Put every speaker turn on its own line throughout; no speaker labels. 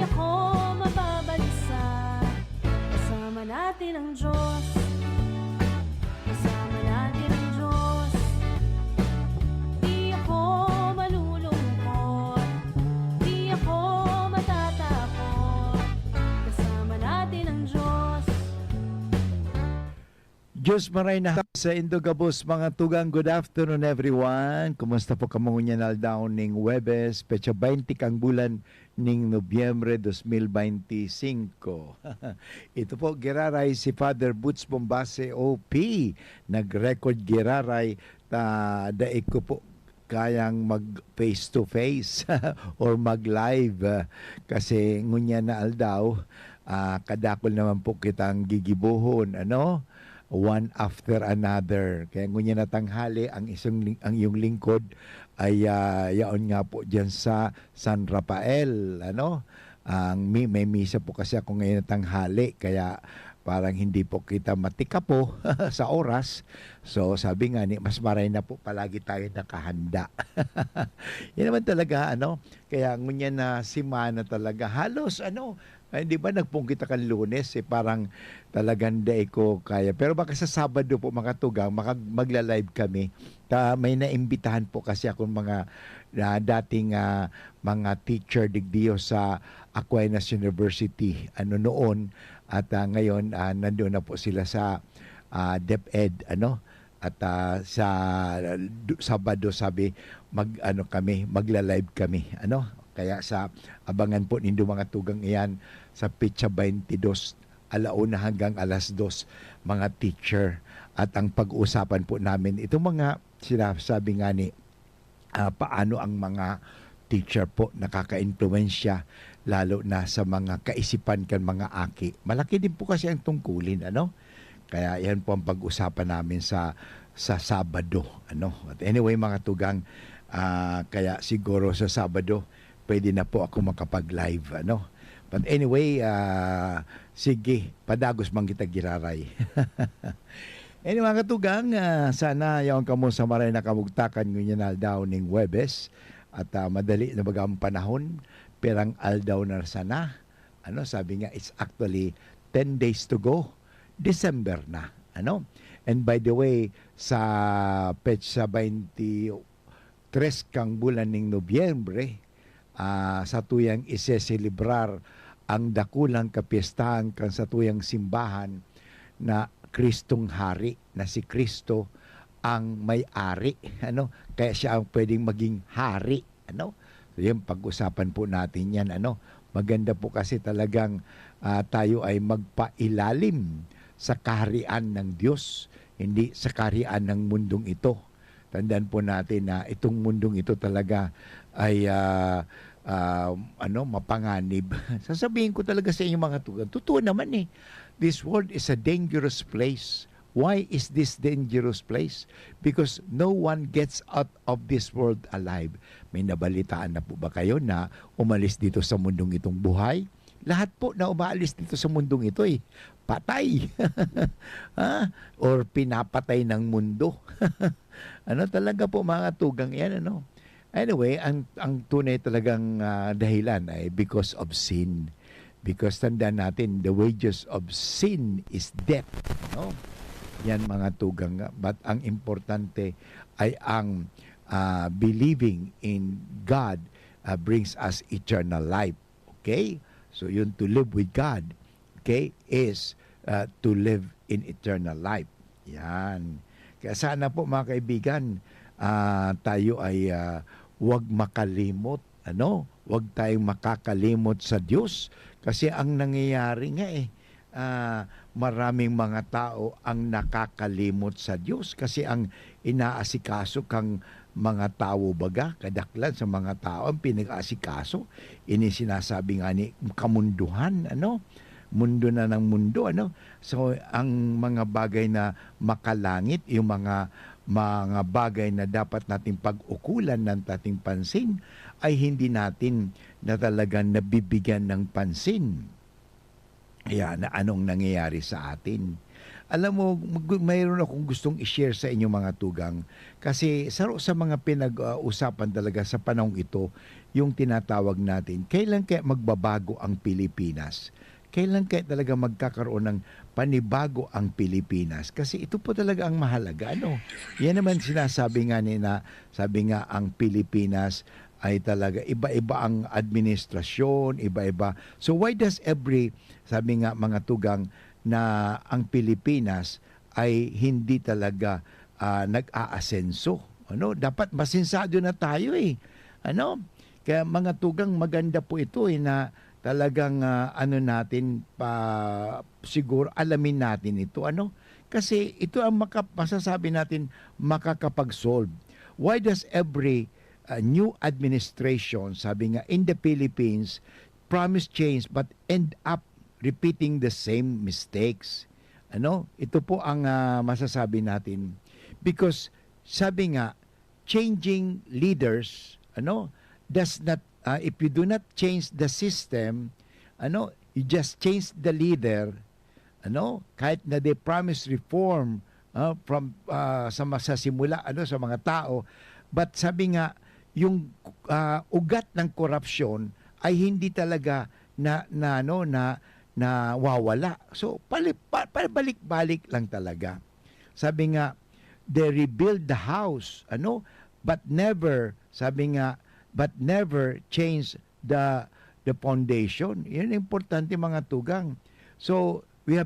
ako mababalisa. Kasama natin ang Diyos. Kasama natin ang Diyos. Di ako malulungkot. Di ako matatakot. Kasama natin ang Diyos.
Diyos maray na sa Indogabos mga tugang. Good afternoon everyone. Kumusta po kamungunyan aldaw ning Webes, pecha 20 kang bulan ning Nobyembre 2025. Ito po giraray si Father Boots Bombase OP. Nag-record giraray daig ko po kayang mag face to face or mag live kasi ngunya na aldaw kadakol naman po kitang gigibuhon one after another. Kaya ngunya na tanghali ang ang iyong lingkod ay yaon nga po diyan sa San Rafael, Ang may misa po kasi ako ngayon na tanghali kaya parang hindi po kita matika po sa oras. So sabi nga ni mas maray na po palagi tayo nakahanda. Yan naman talaga kaya ngunya na simana talaga halos hindi ba nagpung kita kan Lunes parang talagang day ko kaya. Pero baka sa Sabado po mga tugang magla-live kami. May naimbitahan po kasi akong mga dating mga teacher digdiyo sa Aquinas University noon at ngayon nandoon na po sila sa DepEd at sa Sabado sabi magla-live kami kaya sa abangan po nindo mga tugang iyan sa Pitsa 22 alauna hanggang alas 2 mga teacher at ang pag-uusapan po namin itong mga sinasabi nga ni paano ang mga teacher po nakaka-impluwensya lalo na sa mga kaisipan kan mga aki. Malaki din po kasi ang tungkulin kaya yan po ang pag-usapan namin sa Sabado But anyway mga tugang kaya siguro sa Sabado pwede na po ako makapag-live But anyway, sige, padagos man kita giraray. Anyway mga katugang, sana yaon kamo sa maray na kamugtakan ngunyan aldaw ning Webes at madali na bagang panahon, perang aldaw na sana. Sabi nga, it's actually 10 days to go. December na. And by the way, sa petsa 23 kang bulan ning Nobyembre, sa tuyang iseselebrar ang dakulang kapiestahan kan sa tuyang simbahan na Kristong Hari, na si Kristo ang may-ari. Kaya siya ang pwedeng maging hari. So yung pag-usapan po natin yan. Maganda po kasi talagang tayo ay magpailalim sa kaharian ng Diyos, hindi sa kaharian ng mundong ito. Tandaan po natin na itong mundong ito talaga ay mapanganib. Sasabihin ko talaga sa inyo mga tugang, totoo naman this world is a dangerous place. Why is this dangerous place? Because no one gets out of this world alive. May nabalitaan na po ba kayo na umalis dito sa mundong itong buhay? Lahat po na umaalis dito sa mundong ito patay. Or pinapatay ng mundo. Talaga po mga tugang yan Anyway, ang tunay talagang dahilan ay because of sin. Because tandaan natin, the wages of sin is death. Yan mga tugang. But ang importante ay ang believing in God brings us eternal life. Okay? So yun, to live with God, is to live in eternal life. Yan. Kaya sana po mga kaibigan, tayo ay huwag makalimot, huwag tayong makakalimot sa Diyos. Kasi ang nangyayari nga maraming mga tao ang nakakalimot sa Diyos. Kasi ang inaasikaso kang mga tao baga, kadaklan sa mga tao, ang pinag-aasikaso, sinasabi nga ni kamunduhan, mundo na ng mundo, So, ang mga bagay na makalangit, yung mga bagay na dapat nating pag-ukulan ng ating pansin, ay hindi natin na talagang nabibigyan ng pansin. Kaya na anong nangyayari sa atin. Alam mo, mayroon akong gustong i-share sa inyo mga tugang. Kasi sa mga pinag-usapan talaga sa panahong ito, yung tinatawag natin, kailan kaya magbabago ang Pilipinas? Kailan kaya talaga magkakaroon ng panibago ang Pilipinas? Kasi ito po talaga ang mahalaga. Ano? Yan naman sinasabi nga sabi nga ang Pilipinas ay talaga iba-iba ang administrasyon, iba-iba. So why does sabi nga mga tugang, na ang Pilipinas ay hindi talaga nag-aasenso? Ano? Dapat masinsado na tayo eh. Ano? Kaya mga tugang, maganda po ito na talagang natin siguro alamin natin ito. Ano? Kasi ito ang masasabi natin makakapag-solve. Why does every new administration, sabi nga, in the Philippines, promise change but end up repeating the same mistakes? Ano? Ito po ang masasabi natin. Because sabi nga, changing leaders, does not, if you do not change the system, you just change the leader, kahit na they promise reform from sa simula, sa mga tao, but sabi nga, yung ugat ng korupsyon ay hindi talaga na wawala. So pabalik-balik lang talaga. Sabi nga, they rebuild the house, but never, but never change the foundation. Yan ang importante mga tugang. So we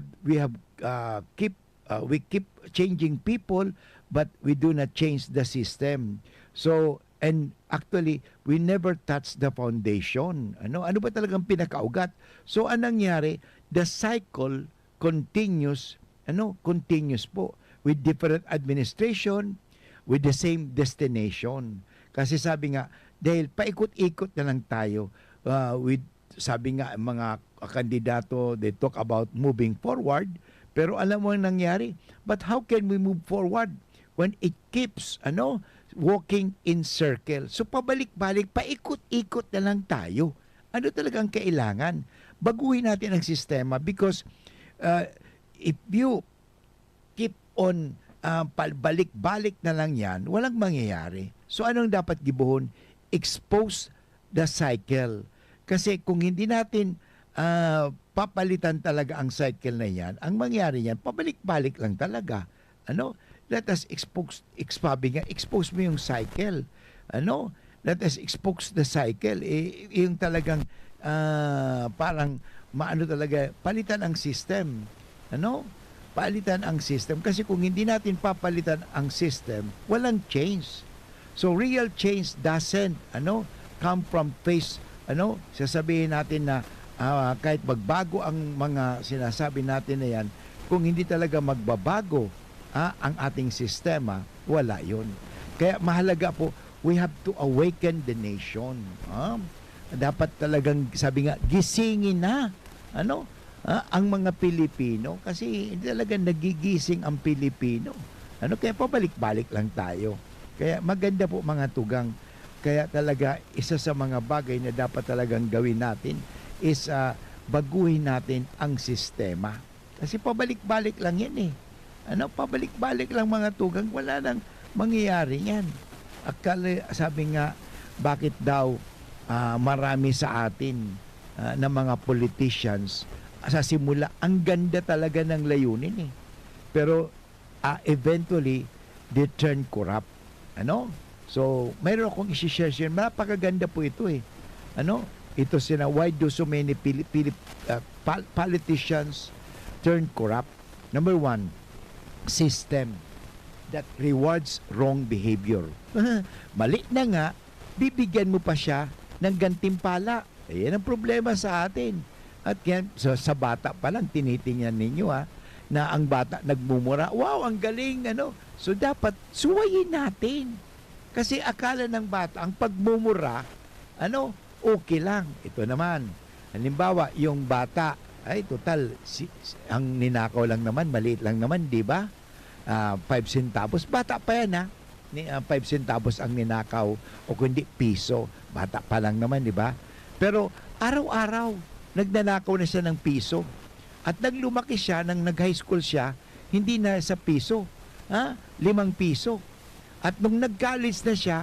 keep changing people, but we do not change the system. So, and actually, we never touch the foundation. Ano ba talagang pinakaugat? So, anong nangyari? The cycle continues, continuous po, with different administration, with the same destination. Kasi sabi nga, dahil paikot-ikot na lang tayo, sabi nga, mga kandidato, they talk about moving forward, pero alam mo ang nangyari? But how can we move forward when it keeps, walking in circle? So pabalik-balik, paikot-ikot na lang tayo. Ano talagang kailangan? Baguhin natin ang sistema because if you keep on balik-balik na lang yan, walang mangyayari. So anong dapat gibuhon? Expose the cycle. Kasi kung hindi natin papalitan talaga ang cycle na yan, ang mangyari yan, pabalik-balik lang talaga. Let us expose mo yung cycle. Let us expose the cycle. Yung talagang parang talaga, palitan ang system. Palitan ang system. Kasi kung hindi natin papalitan ang system, walang change. So real change doesn't come from face. Sasabihin natin na kahit magbago ang mga sinasabi natin na yan, kung hindi talaga magbabago ang ating sistema, wala yun. Kaya mahalaga po, we have to awaken the nation. Dapat talagang, sabi nga, gisingin na ang mga Pilipino kasi hindi talaga nagigising ang Pilipino. Kaya pabalik-balik lang tayo. Kaya maganda po mga tugang. Kaya talaga isa sa mga bagay na dapat talagang gawin natin is baguhin natin ang sistema. Kasi pabalik-balik lang yan eh. Pabalik-balik lang mga tugang, wala nang mangyayari yan. Akala, sabi nga, bakit daw marami sa atin na mga politicians sa simula, ang ganda talaga ng layunin eh. Pero eventually, they turn corrupt. So, mayroon akong isi-share siya. Napakaganda po ito eh. Ito why do so many politicians turn corrupt? Number one, system that rewards wrong behavior. Mali na nga, bibigyan mo pa siya ng gantimpala. Yan ang problema sa atin. At yan, sa bata pa lang, tinitingnan ninyo na ang bata nagmumura. Wow, ang galing, So, dapat suwayin natin. Kasi akala ng bata, ang pagmumura, okay lang. Ito naman. Halimbawa, yung bata, ay total, ang ninakaw lang naman, maliit lang naman, di ba? 5 centavos. Bata pa yan, 5 centavos ang ninakaw o kundi piso. Bata pa lang naman, di ba? Pero araw-araw, nagnanakaw na siya ng piso. At naglumaki siya, nang nag-high school siya, hindi na sa piso. 5 piso. At nung nag-college na siya,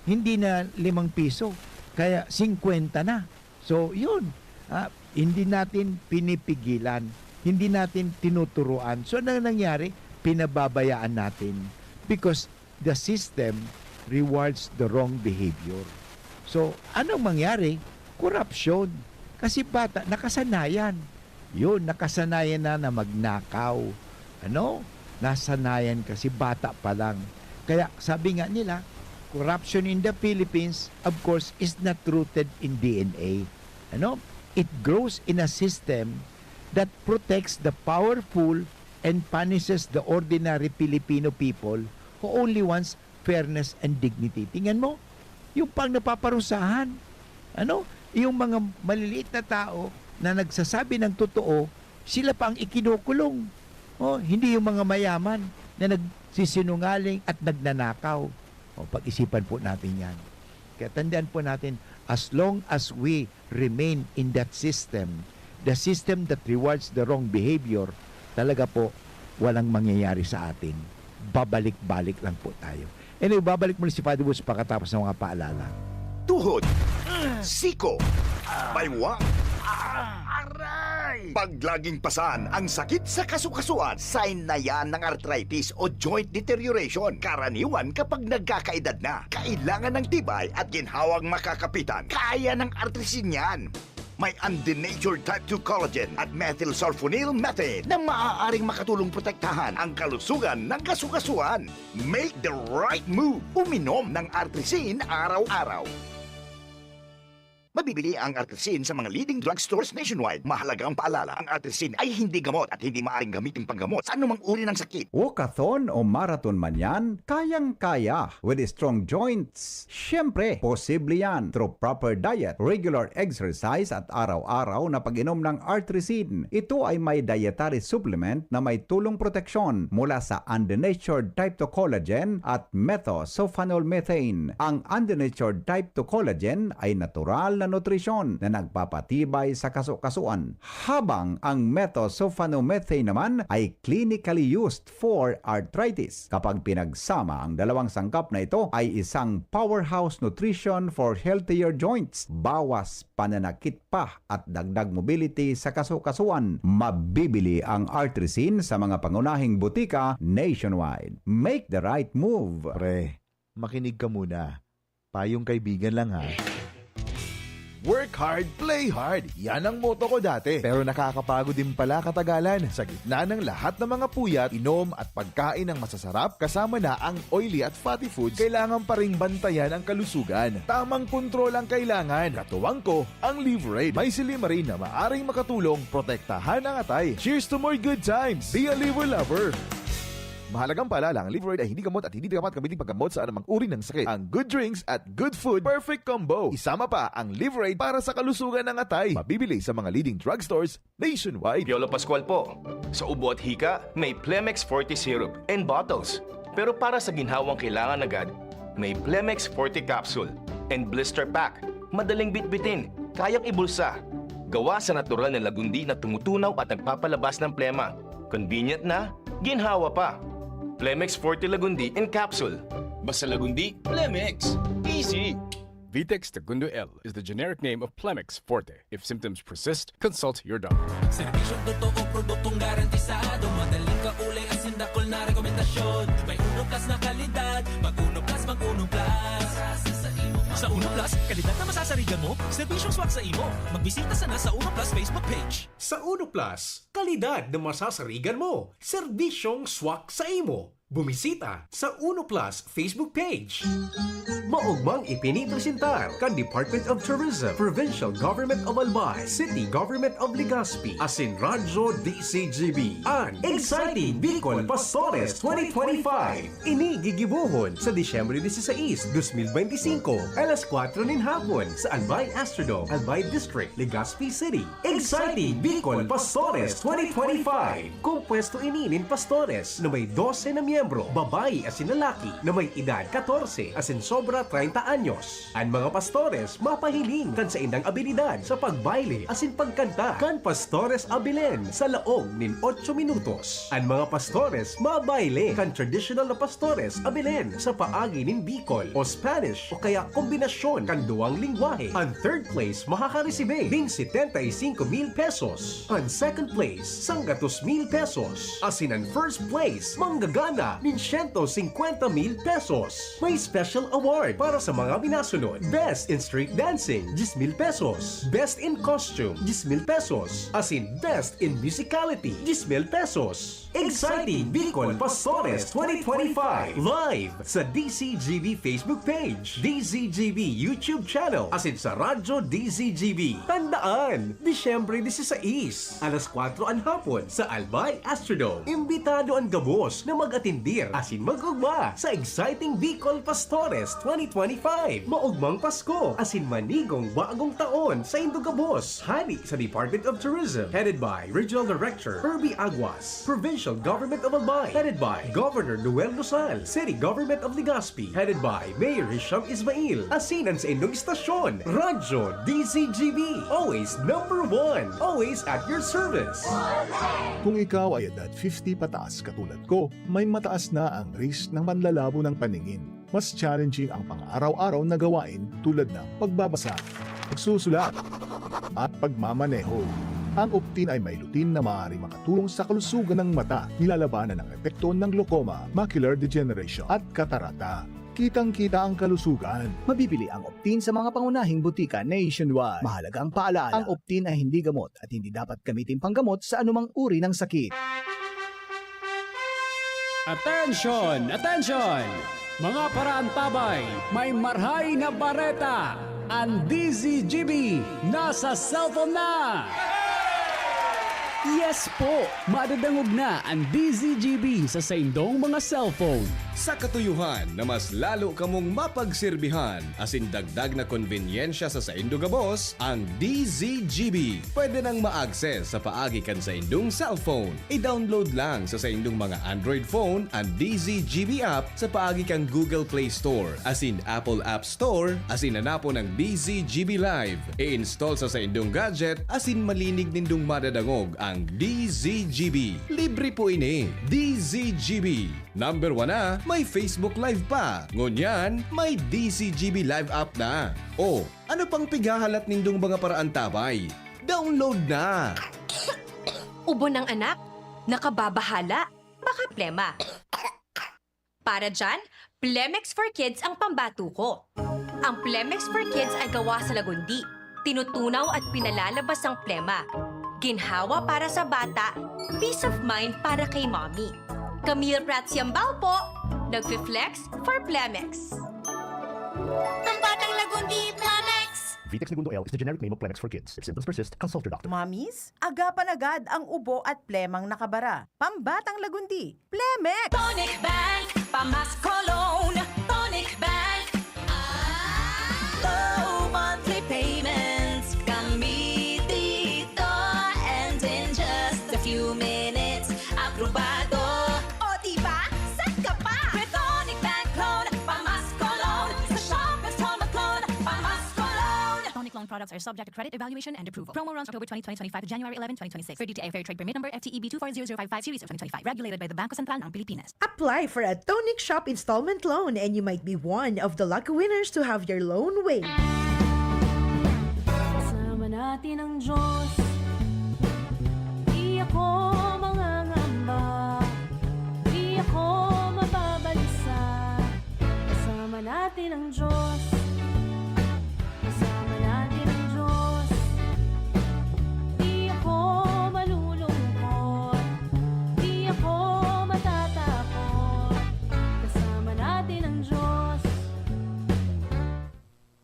hindi na 5 piso. Kaya 50 na. So, yun. Hindi natin pinipigilan. Hindi natin tinuturuan. So, ano nangyari? Pinababayaan natin. Because the system rewards the wrong behavior. So, anong mangyari? Corruption. Kasi bata, nakasanayan. Yun, nakasanayan na magnakaw. Nasanayan kasi bata pa lang. Kaya sabi nga nila, corruption in the Philippines, of course, is not rooted in DNA. It grows in a system that protects the powerful and punishes the ordinary Filipino people who only wants fairness and dignity. Tingnan mo, yung pang napaparusahan, yung mga maliliit na tao na nagsasabi ng totoo, sila pa ang ikinukulong. Hindi yung mga mayaman na nagsisinungaling at nagnanakaw. Pag-isipan po natin yan. Kaya tandaan po natin, as long as we remain in that system, the system that rewards the wrong behavior, talaga po, walang mangyayari sa atin. Babalik-balik lang po tayo. Anyway, babalik muli si Father Woods pagkatapos ng mga paalala.
Tuhod, siko, baywang, aray! Pag laging pasan ang sakit sa kasukasuan, sign na yan ng arthritis o joint deterioration. Karaniwan kapag nagkakaedad na, kailangan ng tibay at ginhawang makakapitan. Kaya ng artrisin yan. May undenatured type 2 collagen at methylsulfonyl methane na maaaring makatulong protektahan ang kalusugan ng kasukasuan. Make the right move. Uminom ng artrisin araw-araw. Mabibili ang artrisin sa mga leading drugstores nationwide. Mahalagang paalala, ang artrisin ay hindi gamot at hindi maaaring gamitin panggamot sa anumang uri ng sakit.
Walkathon o marathon man yan, kayang-kaya with strong joints. Siyempre, posible yan through proper diet, regular exercise at araw-araw na pag-inom ng artrisin. Ito ay may dietary supplement na may tulong proteksyon mula sa undenatured type 2 collagen at methylsulfonylmethane. Ang undenatured type 2 collagen ay natural na nutrisyon na nagpapatibay sa kasukasuan, habang ang methylsulfonylmethane naman ay clinically used for arthritis. Kapag pinagsama ang dalawang sangkap na ito ay isang powerhouse nutrition for healthier joints, bawas pananakit pa at dagdag mobility sa kasukasuan. Mabibili ang artrisin sa mga pangunahing butika nationwide. Make the right move.
Pre, makinig ka muna. Payong kaibigan lang ha. Work hard, play hard. Yan ang motto ko dati. Pero nakakapagod din pala katagalan. Sa gitna ng lahat ng mga puyat, inom at pagkain ng masasarap, kasama na ang oily at fatty foods, kailangan pa ring bantayan ang kalusugan. Tamang kontrol ang kailangan. Katuwang ko, ang Liverade. May silimarin na maaring makatulong, protektahan ang atay. Cheers to more good times. Be a liver lover. Mahalagang paalala, ang Liverade ay hindi gamot at hindi dapat gamitin paggamot sa anumang uri ng sakit. Ang good drinks at good food, perfect combo. Isama pa ang Liverade para sa kalusugan ng atay. Mabibili sa mga leading drugstores nationwide.
Piolo Pascual po. Sa ubo at hika, may Plemex Forte Syrup and bottles. Pero para sa ginhawang kailangan agad, may Plemex Forte Capsule and Blister Pack. Madaling bitbitin, kayang ibulsa. Gawa sa natural na lagundi na tumutunaw at nagpapalabas ng plema. Convenient na, ginhawa pa. Plemex Forte Lagundi in Capsule. Basta Lagundi, Plemex. Easy!
Vitex Segundo L is the generic name of Plemex Forte. If symptoms persist, consult your doctor.
Serbisyong totoo, produktong garantisado. Madaling kaulay at sindakol na rekomendasyon. May Uno Plus na kalidad. Mag-Uno Plus, mag-Uno Plus. Sa Uno Plus, kalidad na masasarigan mo. Serbisyong swak sa imo. Magbisita sana sa Uno Plus Facebook page.
Sa Uno Plus, kalidad na masasarigan mo. Serbisyong swak sa imo. Bumisita sa Uno Plus Facebook page. Maugmang ipinipresentar kan Department of Tourism, Provincial Government of Albay, City Government of Legazpi, asin Radyo DCGB, ang Exciting Bicol Pastores 2025. Ini gigibuhon sa Disyembre 16, 2025, alas 4 nin hapon sa Albay Astrodome, Albay District, Legazpi City. Exciting Bicol Pastores 2025. Kung pwesto ini nin pastores na may 12 na miyembro, babae asin lalaki na may edad 14 asin sobra 30 anyos. Ang mga pastores mapahiling kan sa indang abilidad sa pagbaile asin pagkanta kan pastores abilen sa laog nin 8 minutos. Ang mga pastores mabaile kan traditional na pastores abilen sa paagi nin Bicol o Spanish o kaya kombinasyon kan duwang lingwahe. Ang third place makakaresibe ding 75,000 pesos. Ang second place, 100,000 pesos. Asin ang first place, manggagana nin 150,000 pesos. May special award para sa mga binasunod. Best in street dancing, 10,000 pesos. Best in costume, 10,000 pesos. Asin best in musicality, 10,000 pesos. Exciting Bicol Pastores 2025 live sa DCGB Facebook page, DZGB YouTube channel, asin sa Radyo DZGB. Tandaan, Disyembre 16, alas 4 ang hapon sa Albay Astrodome. Imbitado ang gabos na mag-atindir asin mag-ugma sa exciting Bicol Pastores 2025. Maugmang Pasko asin manigong bagong taon sa Indogabos. Hari sa Department of Tourism, headed by Regional Director Herbie Aguas. Provincial Government of Albay, headed by Governor Noel Lusal. City Government of Legazpi, headed by Mayor Hisham Ismail. Asinan sa Indong Istasyon, Radyo DZGB. Always number one. Always at your service.
Kung ikaw ay edad 50 pataas katulad ko, may mataas na ang risk ng manlalabo ng paningin. Mas challenging ang pang-araw-araw na gawain tulad ng pagbabasa, pagsusulat, at pagmamaneho. Ang Optin ay may lutin na maaari makatulong sa kalusugan ng mata, nilalabanan ang epekto ng glaucoma, macular degeneration at katarata. Kitang-kita ang kalusugan.
Mabibili ang Optin sa mga pangunahing butika nationwide. Mahalaga ang paalala, ang Optin ay hindi gamot at hindi dapat gamitin panggamot sa anumang uri ng sakit.
Attention! Attention! Mga parantabay, may marhay na bareta. Ang DZGB nasa cellphone na! Yes po! Madadangog na ang DZGB sa saindong mga cellphone.
Sa katuyuhan na mas lalo kamong mapagserbihan asin dagdag na konbenyensya sa saindong gabos, ang DZGB pwede nang ma-access sa paagi kan sa indong cellphone. I-download lang sa saindong mga Android phone ang DZGB app sa paagi kang Google Play Store asin Apple App Store asin hanapo ng DZGB Live. I-install sa saindong gadget asin malinig nindong madadangog ang DZGB. Libre po ini. DZGB. Number 1 na, may Facebook Live pa. Ngunyan, may DZGB Live app na. O, ano pang pigahalat nindong mga paraan tabay? Download na!
Ubo ng anak, nakababahala, baka plema. Para dyan, Plemex for Kids ang pambato ko. Ang Plemex for Kids ay gawa sa lagundi. Tinutunaw at pinalalabas ang plema. Ginhawa para sa bata, peace of mind para kay mommy. Camille Prats Yambao po, nagfi-flex for Plemex. Pambatang lagundi, Plemex!
Vitex Segundo L is the generic name of Plemex for kids. If symptoms persist, consult your doctor.
Mommies, agapan agad ang ubo at plemang nakabara. Pambatang lagundi, Plemex!
Tonic Bank, Pamas Cologne, Tonic Bank. Low monthly payments, kami dito. And in just a few minutes, aprobado. O diba? Set ka pa! With Tonic Bank Loan, Pamas Cologne. Sa Shoppers Home Clone, Pamas Cologne.
Tonic loan products are subject to credit evaluation and approval. Promo runs October 2025 to January 11, 2026. For DTI Fair Trade Permit number FTEB 240055 series of 2025. Regulated by the Bangko Sentral ng Pilipinas.
Apply for a Tonic Shop installment loan and you might be one of the lucky winners to have your loan waived.
Kasama natin ang Diyos. Di ako mangangamba. Di ako mababalisa. Kasama natin ang Diyos. Kasama natin ang Diyos. Di ako malulungkot. Di ako matatakot. Kasama natin ang Diyos.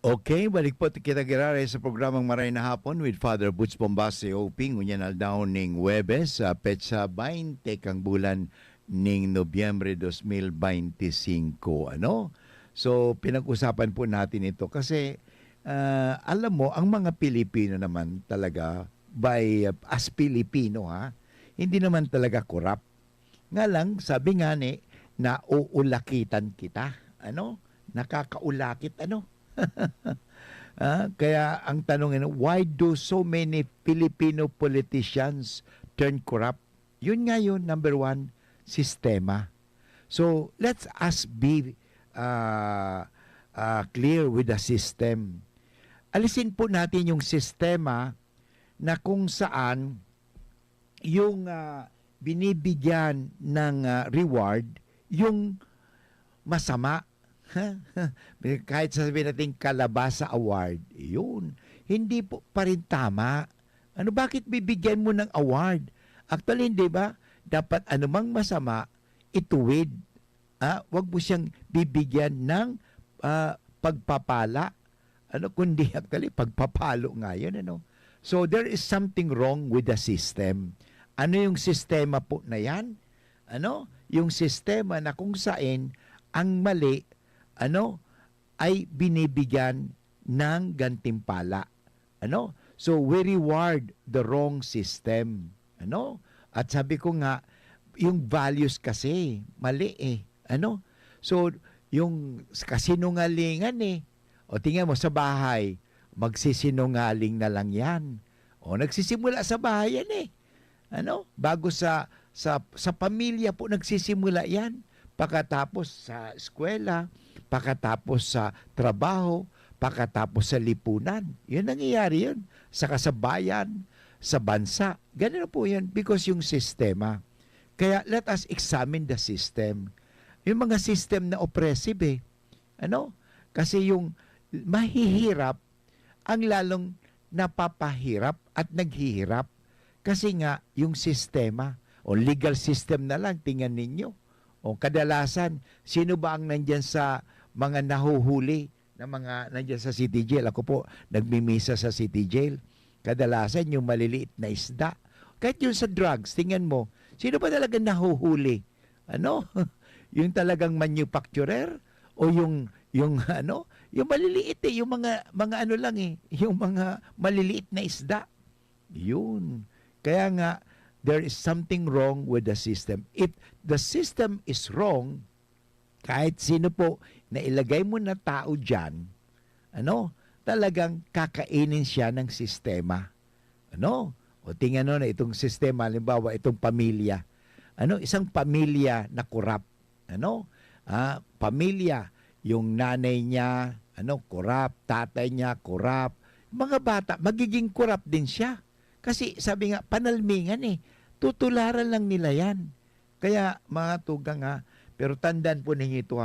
Okay, balik po kita girare sa programang Maray na Hapon with Father Butch Bombase OP. Ngunyan aldaw ning Webes, petsa 20 kang bulan ning Nobyembre 2025. Ano? So, pinag-usapan po natin ito kasi alam mo, ang mga Pilipino naman talaga, as Pilipino ha, hindi naman talaga corrupt. Nga lang, sabi nga ni, na uulakitan kita. Ano? Nakakaulakit, ano? Kaya ang tanong why do so many Filipino politicians turn corrupt? Yun nga yun, number one, sistema. So, let's us be clear with the system. Alisin po natin yung sistema na kung saan yung binibigyan ng reward, yung masama. Kahit sasabihin natin Kalabasa Award, yun, hindi po pa rin tama. Ano, bakit bibigyan mo ng award? Actually, hindi ba? Dapat anumang masama, ituwid. Wag mo siyang bibigyan ng pagpapala. Ano, kundi actually, pagpapalo nga yun. Ano? So, there is something wrong with the system. Ano yung sistema po na yan? Ano? Yung sistema na kung saan ang mali, ano, ay binibigyan ng gantimpala. Ano? So, we reward the wrong system. Ano? At sabi ko nga, yung values kasi, mali eh. Ano? So, yung kasinungalingan eh. O tingnan mo sa bahay, magsisinungaling na lang yan. O nagsisimula sa bahay yan eh. Ano? Bago sa pamilya po nagsisimula yan. Pagkatapos sa eskwela, pagkatapos sa trabaho, pagkatapos sa lipunan. Yun nangyayari yun. Sa kasabayan, sa bansa. Ganun po yan because yung sistema. Kaya let us examine the system. Yung mga system na oppressive eh. Ano? Kasi yung mahihirap ang lalong napapahirap at naghihirap. Kasi nga yung sistema o legal system na lang, tingnan ninyo. O kadalasan, sino ba ang nandyan sa mga nahuhuli na mga nandyan sa city jail? Ako po, nagmimisa sa city jail. Kadalasan, yung maliliit na isda. Kahit yung sa drugs, tingnan mo, sino ba talaga nahuhuli? Ano? Yung talagang manufacturer? O yung ano? Yung maliliit eh, yung mga ano lang eh, yung mga maliliit na isda. Yun. Kaya nga, there is something wrong with the system. If the system is wrong, kahit sino po na ilagay mo na tao dyan, ano, talagang kakainin siya ng sistema. Ano? O tingnan na itong sistema, halimbawa itong pamilya. Ano? Isang pamilya na korap. Ano? Pamilya, yung nanay niya, ano, korap, tatay niya, korap. Mga bata, magiging korap din siya. Kasi sabi nga, panalmingan eh. Tutularan lang nila yan. Kaya mga tugang pero tandaan po ninyo ito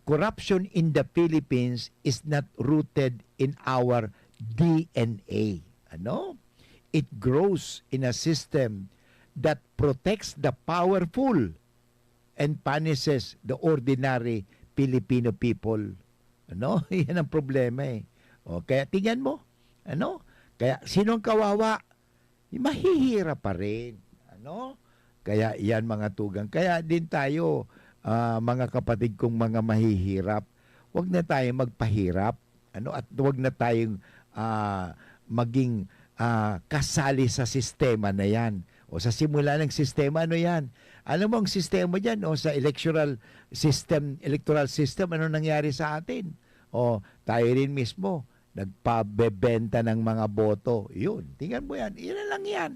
corruption in the Philippines is not rooted in our DNA. Ano? It grows in a system that protects the powerful and punishes the ordinary Filipino people. Ano? Yan ang problema eh. O, kaya tingnan mo. Ano? Kaya sinong kawawa? Mahihirap pa rin. Ano? Kaya yan mga tugang. Kaya din tayo, mga kapatid kong mga mahihirap, wag na tayong magpahirap. Ano? At wag na tayong maging kasali sa sistema na yan. O sa simula ng sistema, ano yan? Alam mo ang sistema dyan, o sa electoral system, ano nangyari sa atin? O tayo rin mismo, nagpabebenta ng mga boto. Yun, tingnan mo yan. Yan lang yan.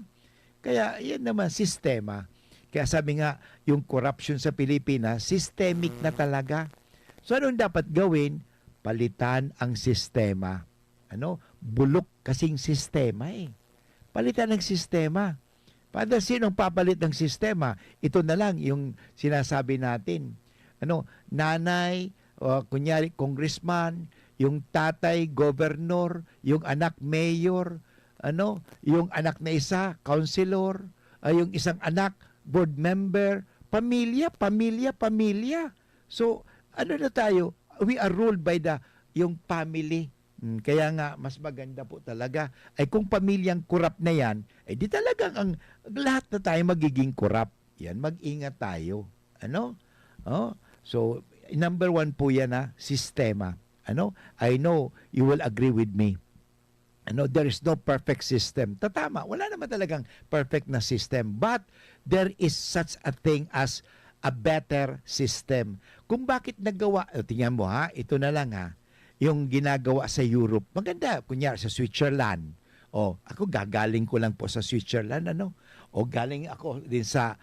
Kaya yan naman, sistema. Kaya sabi nga, yung corruption sa Pilipinas, systemic na talaga. So anong dapat gawin? Palitan ang sistema. Ano? Bulok kasing sistema eh. Palitan ang sistema. Para sinong papalit ng sistema? Ito na lang yung sinasabi natin. Ano? Nanay, kunyari, congressman, yung tatay, governor, yung anak, mayor, ano, yung anak na isa, councilor, yung isang anak, board member, pamilya. So, ano na tayo? We are ruled by yung family. Kaya nga, mas maganda po talaga ay kung pamilyang korap na yan, ay di talagang ang lahat na tayo magiging korap. Yan, mag-ingat tayo. Ano? So, number one po yan sistema. Ano? I know you will agree with me. Ano, there is no perfect system. Tatama, wala naman talagang perfect na system. But there is such a thing as a better system. Kung bakit nagawa, tingnan mo ha, ito na lang ha, yung ginagawa sa Europe, maganda, kunyari sa Switzerland. O, ako gagaling ko lang po sa Switzerland, ano? O galing ako din sa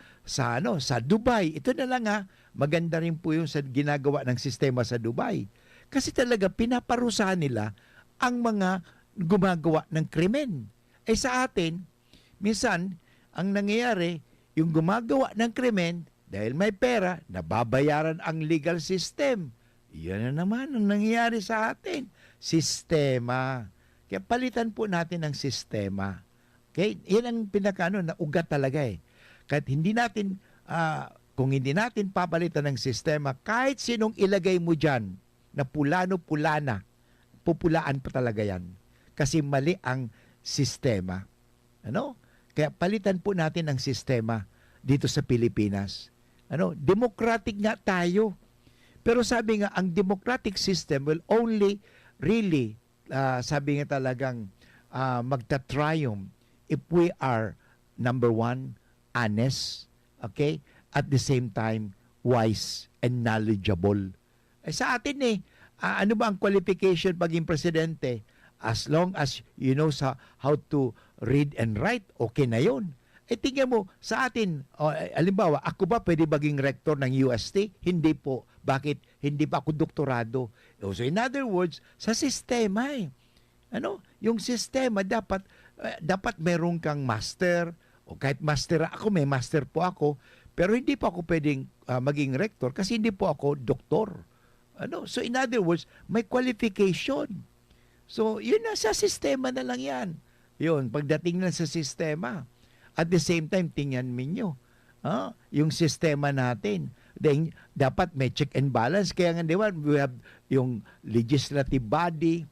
Dubai. Ito na lang ha, maganda rin po yung sa ginagawa ng sistema sa Dubai. Kasi talaga pinaparusahan nila ang mga gumagawa ng krimen. Eh sa atin, minsan, ang nangyayari, yung gumagawa ng krimen, dahil may pera, nababayaran ang legal system. Yan na naman ang nangyayari sa atin. Sistema. Kaya palitan po natin ang sistema. Okay? Yan ang na ugat talaga eh. Kahit hindi natin, kung hindi natin papalitan ng sistema, kahit sinong ilagay mo dyan, na pulano-pulana, pupulaan pa talaga yan. Kasi mali ang sistema. Ano? Kaya palitan po natin ang sistema dito sa Pilipinas. Ano? Democratic nga tayo. Pero sabi nga, ang democratic system will only really, sabi nga talagang magta-triumph if we are, number one, honest, okay? At the same time, wise and knowledgeable. Eh, sa atin ano ba ang qualification paging presidente? As long as you know how to read and write, okay na yun. Eh, tingnan mo, sa atin, alimbawa, ako ba pwede maging rector ng UST? Hindi po. Bakit? Hindi pa ako doktorado. So in other words, sa sistema Ano? Yung sistema dapat meron kang master, o kahit master ako, may master po ako, pero hindi po ako pwedeng maging rector kasi hindi po ako doktor. Ano? So in other words, may qualification. So yun na sa sistema na lang yan. Yun, pagdating na sa sistema. At the same time, tingnan ninyo, yung sistema natin. Then, dapat may check and balance. Kaya nga, di ba, we have yung legislative body,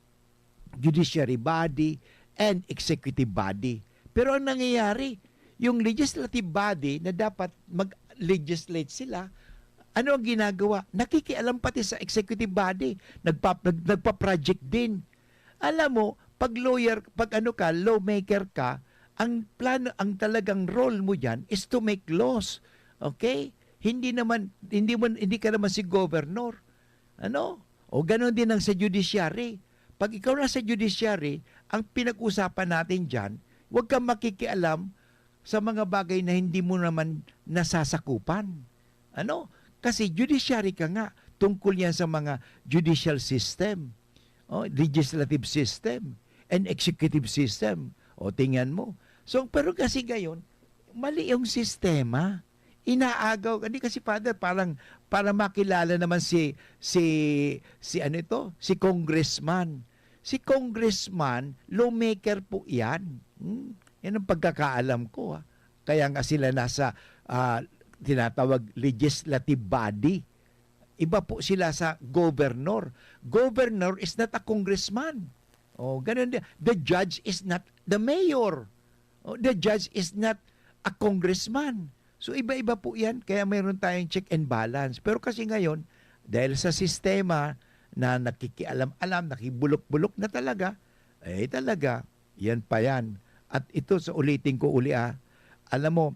judiciary body, and executive body. Pero ang nangyayari, yung legislative body na dapat mag-legislate sila, ano ang ginagawa? Nakikialam pati sa executive body. Nagpa-project din. Alam mo, pag lawyer, pag lawmaker ka, ang plano, ang talagang role mo diyan is to make laws. Okay? Hindi ka naman si governor. Ano? O ganoon din ang sa judiciary. Pag ikaw na sa judiciary, ang pinag-usapan natin diyan, huwag kang makikialam sa mga bagay na hindi mo naman nasasakupan. Ano? Kasi judiciary ka nga, tungkol yan sa mga judicial system, legislative system, and executive system. O tingnan mo. So, pero kasi ngayon, mali yung sistema. Inaagaw, hindi kasi Father, para makilala naman si congressman. Si congressman, lawmaker po yan. Yan ang pagkakaalam ko. Kaya nga sila nasa tinatawag legislative body. Iba po sila sa governor. Governor is not a congressman. Ganun din. The judge is not the mayor. The judge is not a congressman. So iba-iba po yan. Kaya mayroon tayong check and balance. Pero kasi ngayon, dahil sa sistema na nakikialam-alam, nakibulok-bulok na talaga, talaga, yan pa yan. At ito, sa ulitin ko alam mo,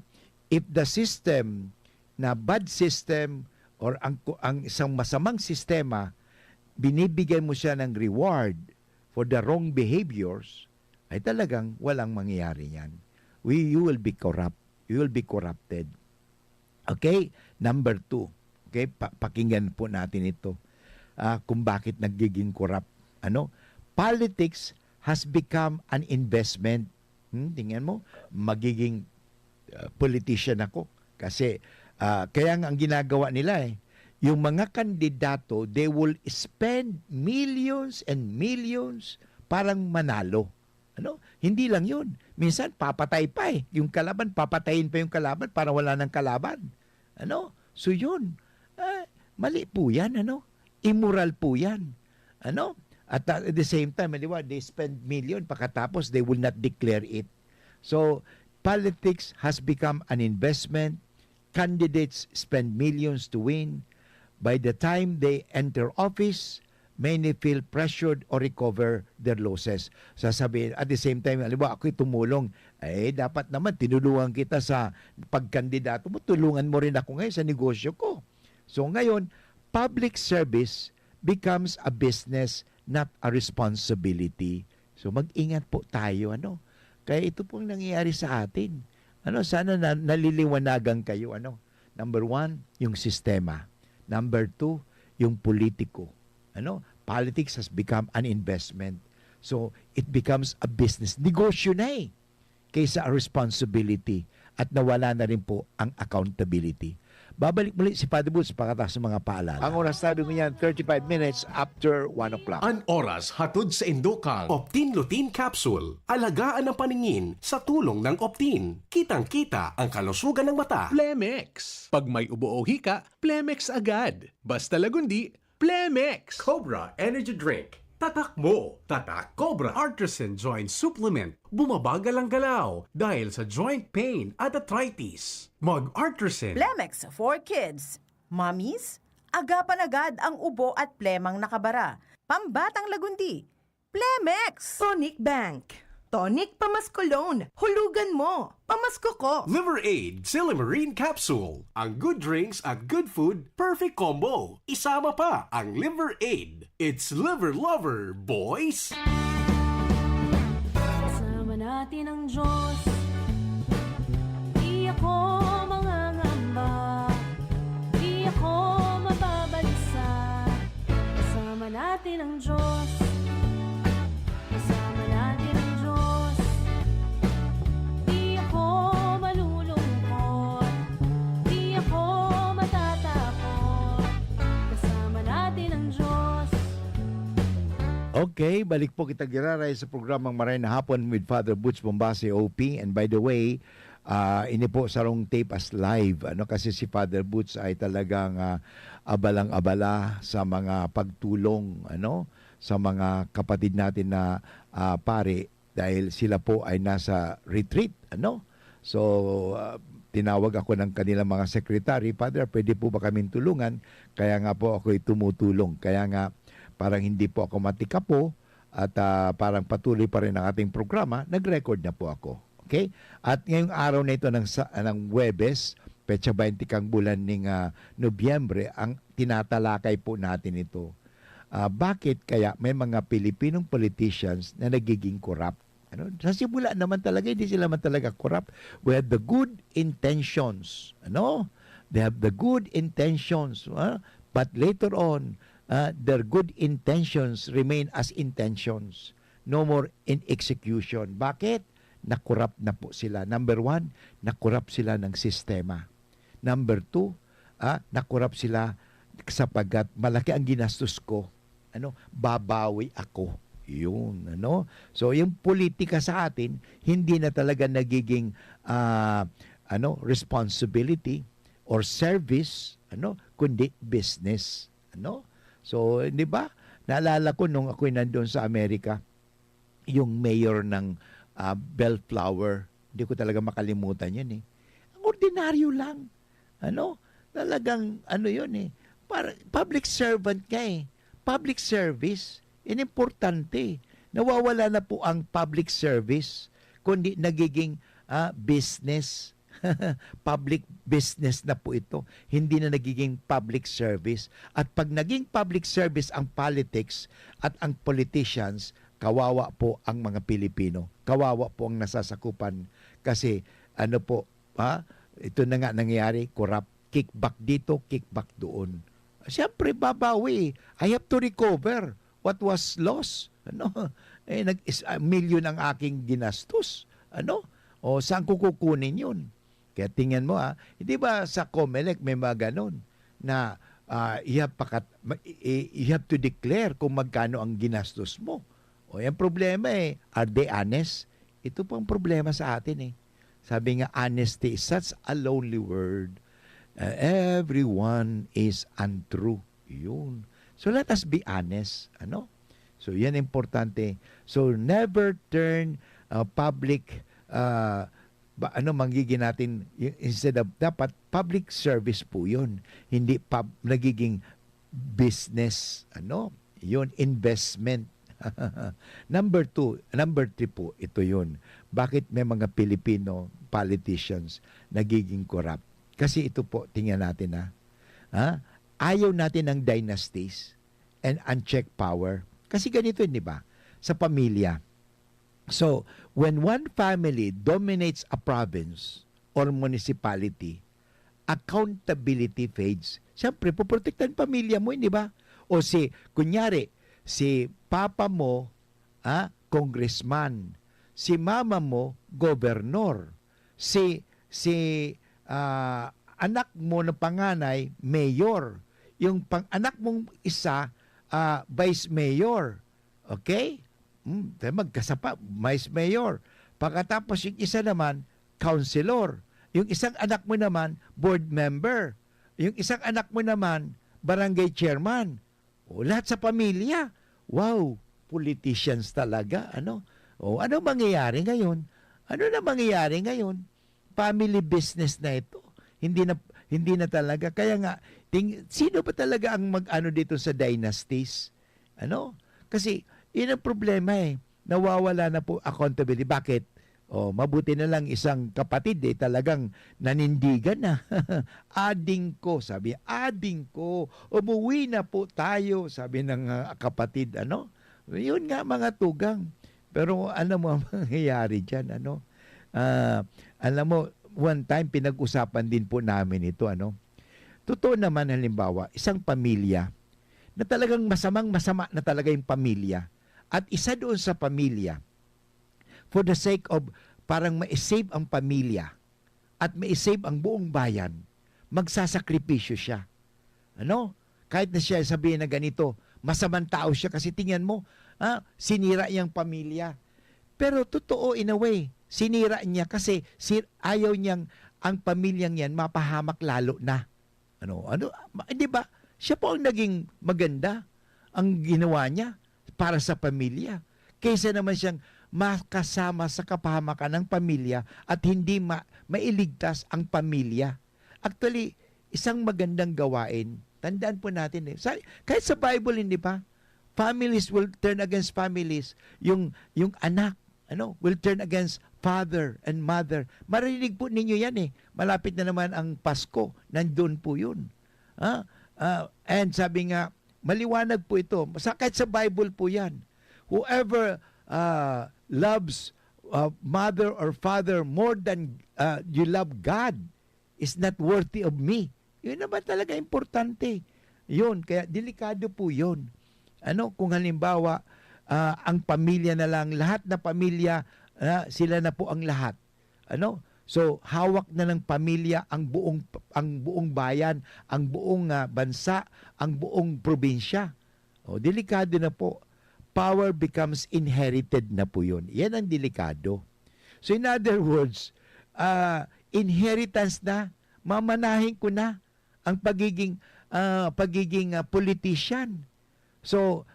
if the system na bad system or ang isang masamang sistema, binibigyan mo siya ng reward for the wrong behaviors, ay talagang walang mangyayari yan. You will be corrupt. You will be corrupted. Okay? Number 2. Okay? Pakinggan po natin ito. Kung bakit nagiging corrupt. Politics has become an investment. Tingnan mo, magiging politician ako. Kasi, kaya nga ang ginagawa nila yung mga kandidato, they will spend millions and millions parang manalo. Hindi lang yun. Minsan, papatay pa yung kalaban, papatayin pa yung kalaban para wala ng kalaban. So yun. Mali po yan, Immoral po yan. At at the same time, they spend million, pagkatapos they will not declare it. So, politics has become an investment. Candidates spend millions to win. By the time they enter office, many feel pressured or recover their losses. Sasabihin, at the same time, halimbawa, ako'y tumulong, dapat naman tinulungan kita sa pagkandidato mo, tulungan mo rin ako ngayon sa negosyo ko. So ngayon, public service becomes a business, not a responsibility. So mag-ingat po tayo, Kaya ito pong nangyayari sa atin. Sana naliliwanagan kayo, Number 1, yung sistema. Number 2, yung politiko. Politics has become an investment. So, it becomes a business. Negosyo na kaysa a responsibility. At nawala na rin po ang accountability. Babalik muli si Father Boots pagkatapos ng mga paalala. Ang oras sabi ko niyan, 35 minutes after 1 o'clock.
An oras hatod sa Indocang Optin Lutein Capsule. Alagaan ang paningin sa tulong ng Optin. Kitang-kita ang kalusugan ng mata. Plemex. Pag may ubo o hika, Plemex agad. Basta lagundi, Plemex. Cobra Energy Drink. Tatak mo. Tatak Cobra Artisan Joint Supplement. Bumabagal ang galaw dahil sa joint pain at arthritis. Mag-Artisan.
Plemex for Kids. Mommies, agapan agad ang ubo at plemang nakabara. Pambatang lagundi. Plemex.
Tonic Bank. Tonic Pamascolone. Hulugan mo. Pamasko ko.
Liver Aid Silimarine Capsule. Ang good drinks at good food, perfect combo. Isama pa ang Liver Aid. It's liver lover, boys!
Kasama natin ang Diyos. Di ako mangangamba. Di ako mababalisa. Kasama natin ang Diyos. Kasama natin ang Diyos. Di ako malulungkot. Di ako matatakot. Kasama natin ang Diyos.
Okay, balik po kita giraray sa programang Maray na Hapon with Father Butch Bombase OP. And by the way, ini po sarong tape as live. Kasi si Father Butch ay talagang abalang-abala sa mga pagtulong sa mga kapatid natin na pare dahil sila po ay nasa retreat. So, tinawag ako ng kanilang mga secretary, Father, pwede po ba kaming tulungan? Kaya nga po ako'y tumutulong. Kaya nga, parang hindi po ako matikapo at parang patuloy pa rin ang ating programa, nag-record na po ako. Okay? At ngayong araw na ito ng Huwebes, petsa 20 kang bulan ng Nobyembre, ang tinatalakay po natin ito. Bakit kaya may mga Pilipinong politicians na nagiging corrupt? Sa simula naman talaga, hindi sila man talaga corrupt. We have the good intentions. They have the good intentions. But later on, their good intentions remain as intentions. No more in execution. Bakit? Nakorrupt na po sila. Number 1, nakorrupt sila ng sistema. Number 2, nakorrupt sila sapagkat malaki ang ginastos ko. Babawi ako. Yun, So, yung politika sa atin, hindi na talaga nagiging responsibility or service, kundi business. So, di ba? Naalala ko nung ako'y nandun sa Amerika, yung mayor ng Bellflower, hindi ko talaga makalimutan yun Ang ordinaryo lang. Talagang yun public servant ka Public service, importante. Nawawala na po ang public service, kundi nagiging business. Public business na po ito. Hindi na nagiging public service. At pag naging public service ang politics at ang politicians, kawawa po ang mga Pilipino. Kawawa po ang nasasakupan. Kasi ito na nga nangyayari, corrupt. Kickback dito, kickback doon. Siyempre, babawi. I have to recover what was lost. Million ang aking ginastos. O saan ko kukunin yun? Kaya tingnan mo hindi ba sa COMELEC may mga ganon na you have to declare kung magkano ang ginastos mo. O yung problema are they honest? Ito po ang problema sa atin Sabi nga, honesty is such a lonely word. Everyone is untrue. Yun. So let us be honest. So yan importante. So never turn public manggiging natin instead of dapat public service po yun, hindi nagiging business Yun, investment. Number 3 po, ito yun. Bakit may mga Pilipino politicians nagiging corrupt? Kasi ito po, tingnan natin ayaw natin ng dynasties and unchecked power. Kasi ganito yun, di ba? Sa pamilya. So, when one family dominates a province or municipality, accountability fades. Siyempre, poprotektan pamilya mo, di ba? O kunyari, si papa mo, congressman, si mama mo, gobernador, si anak mo na panganay, mayor, yung anak mong isa, vice mayor. Okay? Magkasapa, vice mayor. Pagkatapos yung isa naman, councilor. Yung isang anak mo naman, board member. Yung isang anak mo naman, barangay chairman. O, lahat sa pamilya. Wow, politicians talaga. Ano mangyayari ngayon? Ano na mangyayari ngayon? Family business na ito. Hindi na talaga. Kaya nga, sino ba talaga ang mag-ano dito sa dynasties? Kasi, yun ang problema Nawawala na po accountability. Bakit? Mabuti na lang isang kapatid talagang nanindigan na. Ading ko, sabi, ading ko, umuwi na po tayo, sabi ng kapatid, Yun nga mga tugang. Pero ano mo ang mangyayari dyan, alam mo, one time pinag-usapan din po namin ito, Totoo naman, halimbawa, isang pamilya na talagang masama na talaga yung pamilya at isa doon sa pamilya for the sake of parang ma-save ang pamilya at ma-save ang buong bayan, magsasakripisyo siya. Kahit na siya sabihin na ganito, masamang tao siya kasi tingnan mo, sinira niyang pamilya. Pero totoo in a way, sinira niya kasi ayaw niyang ang pamilyang yan mapahamak lalo na. Di ba? Siya po ang naging maganda ang ginawa niya para sa pamilya. Kaysa naman siyang makasama sa kapahamakan ng pamilya at hindi mailigtas ang pamilya. Actually, isang magandang gawain. Tandaan po natin kahit sa Bible, hindi pa? Families will turn against families. Yung anak, will turn against father and mother. Marinig po ninyo yan Malapit na naman ang Pasko. Nandun po yun. And sabi nga, maliwanag po ito. Kahit sa Bible po yan. Whoever loves mother or father more than you love God is not worthy of me. Yun naman talaga importante. Yun, kaya delikado po yun. Kung halimbawa, ang pamilya na lang, lahat na pamilya, sila na po ang lahat. So, hawak na ng pamilya ang buong bayan, ang buong bansa, ang buong probinsya. Delikado na po. Power becomes inherited na po yun. Yan ang delikado. So in other words, inheritance na, mamanahin ko na ang pagiging politician. So,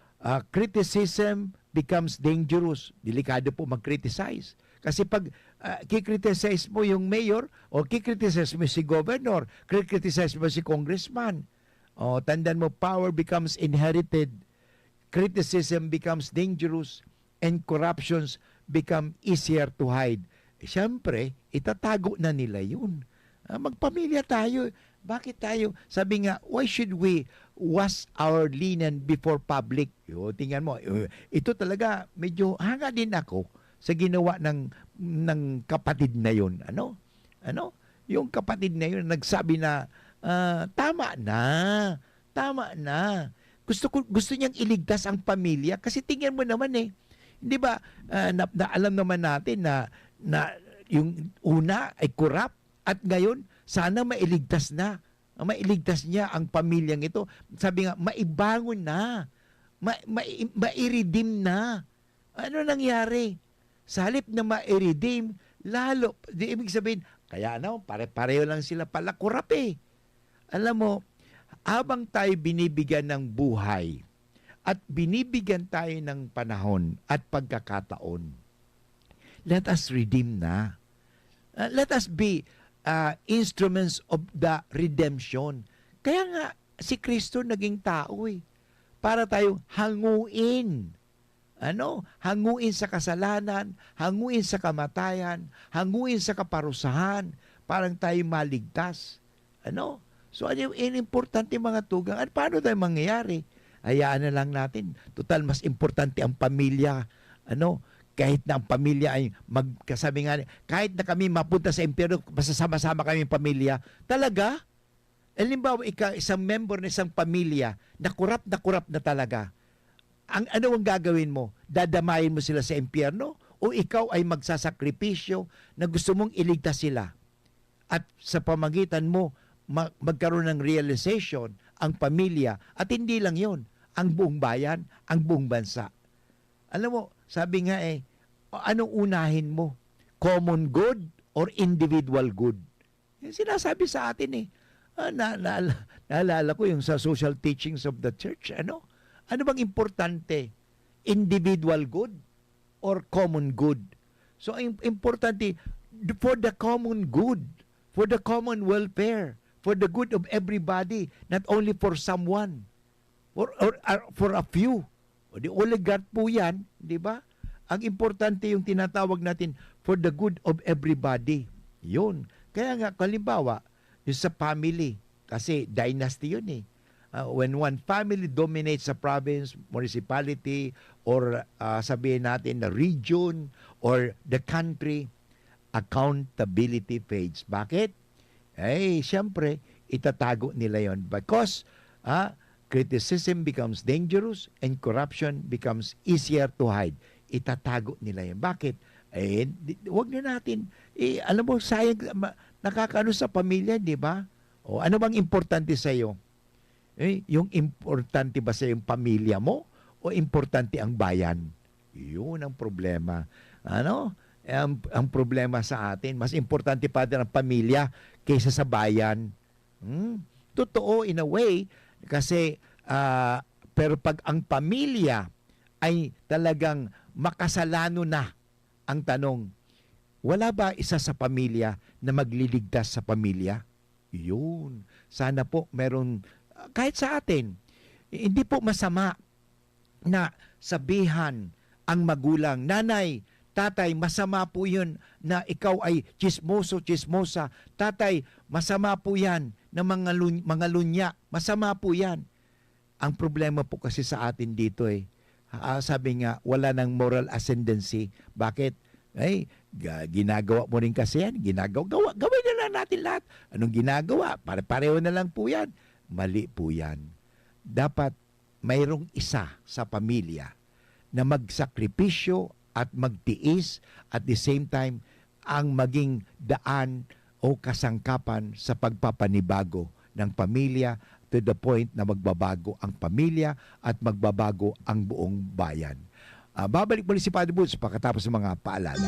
criticism becomes dangerous. Delikado po mag-criticize. Kasi pag kikriticize mo yung mayor o kikriticize mo si governor, kikriticize mo si congressman, tandaan mo, power becomes inherited. Criticism becomes dangerous and corruptions become easier to hide. Siyempre, itatago na nila yun. Magpamilya tayo. Bakit tayo? Sabi nga, why should we wash our linen before public? Tingnan mo, ito talaga, medyo hanga din ako sa ginawa ng kapatid na yun. Yung kapatid na yun, nagsabi na, tama na. Gusto niyang iligtas ang pamilya kasi tingnan mo naman Hindi ba, alam naman natin na yung una ay corrupt at ngayon sana mailigtas na. Mailigtas niya ang pamilyang ito. Sabi nga, maibangon na. Mairedeem na. Ano nangyari? Sa halip na mairedeem, lalo, ibig sabihin, kaya pare-pareho lang sila pala corrupt Alam mo, habang tayo binibigyan ng buhay at binibigyan tayo ng panahon at pagkakataon, let us redeem na. Let us be instruments of the redemption. Kaya nga, si Kristo naging tao para tayong hanguin. Hanguin sa kasalanan, hanguin sa kamatayan, hanguin sa kaparusahan, parang tayo maligtas. So, ano yung importante mga tugang? At paano tayo mangyayari? Hayaan na lang natin. Total, mas importante ang pamilya. Kahit na ang pamilya ay magkasabi nga, kahit na kami mapunta sa impyerno, masasama-sama kami pamilya. Talaga? Halimbawa, isang member ng isang pamilya na kurap na talaga. Ano ang gagawin mo? Dadamayin mo sila sa impyerno? O ikaw ay magsasakripisyo na gusto mong iligtas sila? At sa pamagitan mo, magkaroon ng realization ang pamilya. At hindi lang yon, ang buong bayan, ang buong bansa. Alam mo, sabi nga anong unahin mo? Common good or individual good? Yan sinasabi sa atin naalala ko yung sa social teachings of the church. Ano bang importante? Individual good or common good? So, importante for the common good, for the common welfare, for the good of everybody, not only for someone, or for a few. O di oligarch po yan, di ba? Ang importante yung tinatawag natin for the good of everybody. Yun. Kaya nga, kalimbawa, yung sa family, kasi dynasty yun when one family dominates a province, municipality, or sabihin natin the region or the country, accountability fades. Bakit? Siyempre, itatago nila yon because criticism becomes dangerous and corruption becomes easier to hide. Itatago nila yan. Bakit? Huwag na natin. Alam mo, sayang, nakakaano sa pamilya, di ba? O ano bang importante sa iyo? Yung importante ba sa yung pamilya mo o importante ang bayan? Yun ang problema. Ang problema sa atin, mas importante pa din ang pamilya kaysa sa bayan. Totoo in a way, kasi pero pag ang pamilya ay talagang makasalano na, ang tanong, wala ba isa sa pamilya na magliligtas sa pamilya? Yun. Sana po meron, kahit sa atin, hindi po masama na sabihan ang magulang, nanay, tatay, masama po yun na ikaw ay chismoso, chismosa. Tatay, masama po yan na mga lunya. Masama po yan. Ang problema po kasi sa atin dito sabi nga, wala ng moral ascendancy. Bakit? Ginagawa mo rin kasi yan. Gawin na lang natin lahat. Anong ginagawa? Pareho na lang po yan. Mali po yan. Dapat mayroong isa sa pamilya na magsakripisyo at magtiis at the same time ang maging daan o kasangkapan sa pagpapanibago ng pamilya to the point na magbabago ang pamilya at magbabago ang buong bayan. Babalik muli si Padre Boots pagkatapos ng mga paalala.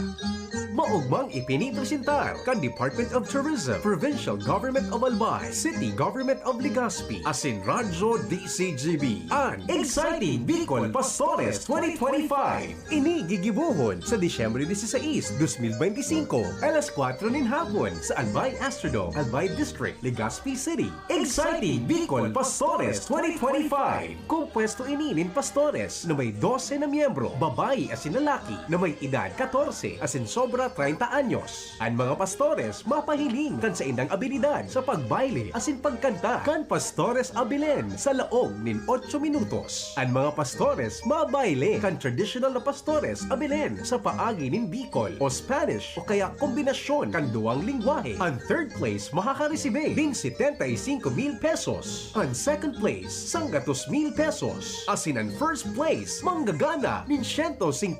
Maugmang ipinipresentar kan Department of Tourism, Provincial Government of Albay, City Government of Legazpi, asin Radyo DCGB, ang Exciting Bicol Pastores 2025. Ini gigibuhon sa Disyembre 16, 2025, alas 4 nin hapon sa Albay Astrodome, Albay District, Legazpi City. Exciting Bicol Pastores 2025. Kung pwesto ininin pastores na may 12 na miyembro, babae asin lalaki na may edad 14 asin sobra 30 anyos. Ang mga pastores mapahiling kan sa indang abilidad sa pagbaile asin pagkanta kan pastores abilen sa laog nin 8 minutos. Ang mga pastores mabaile kan traditional na pastores abilen sa paagi nin Bicol o Spanish o kaya kombinasyon kan duwang lingwahe. Ang third place makakaresibe din 75,000 pesos. Ang second place 100,000 pesos. Asin ang first place manggagana nin 150,000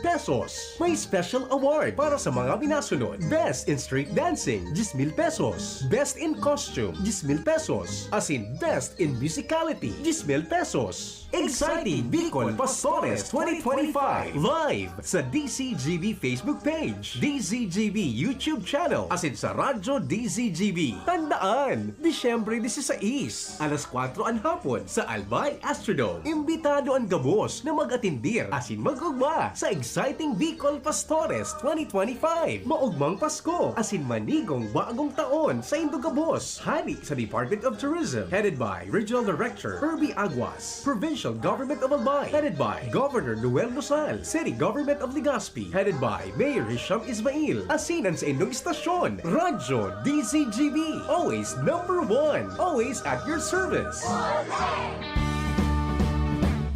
pesos. May special award para sa mga binasunod. Best in Street Dancing, 10,000 pesos. Best in Costume, 10,000 pesos. Asin Best in Musicality, 10,000 pesos. Exciting Bicol Pastores 2025 live sa DCGB Facebook page, DCGB YouTube channel, asin sa Radyo DCGB. Tandaan, Disyembre 16, alas 4 ang hapon sa Albay Astrodome. Imbitado ang gabos na mag-atindir mag-share asin mag-ugma sa exciting Bicol Pastores 2025. Maugmang Pasko asin manigong bagong taon sa Indugabos. Hari sa Department of Tourism headed by Regional Director Herbie Aguas. Provincial Government of Albay headed by Governor Noel Rosal. City Government of Legazpi headed by Mayor Hisham Ismail. Asinan sa inyong istasyon, Radyo DZGB. Always number one. Always at your service.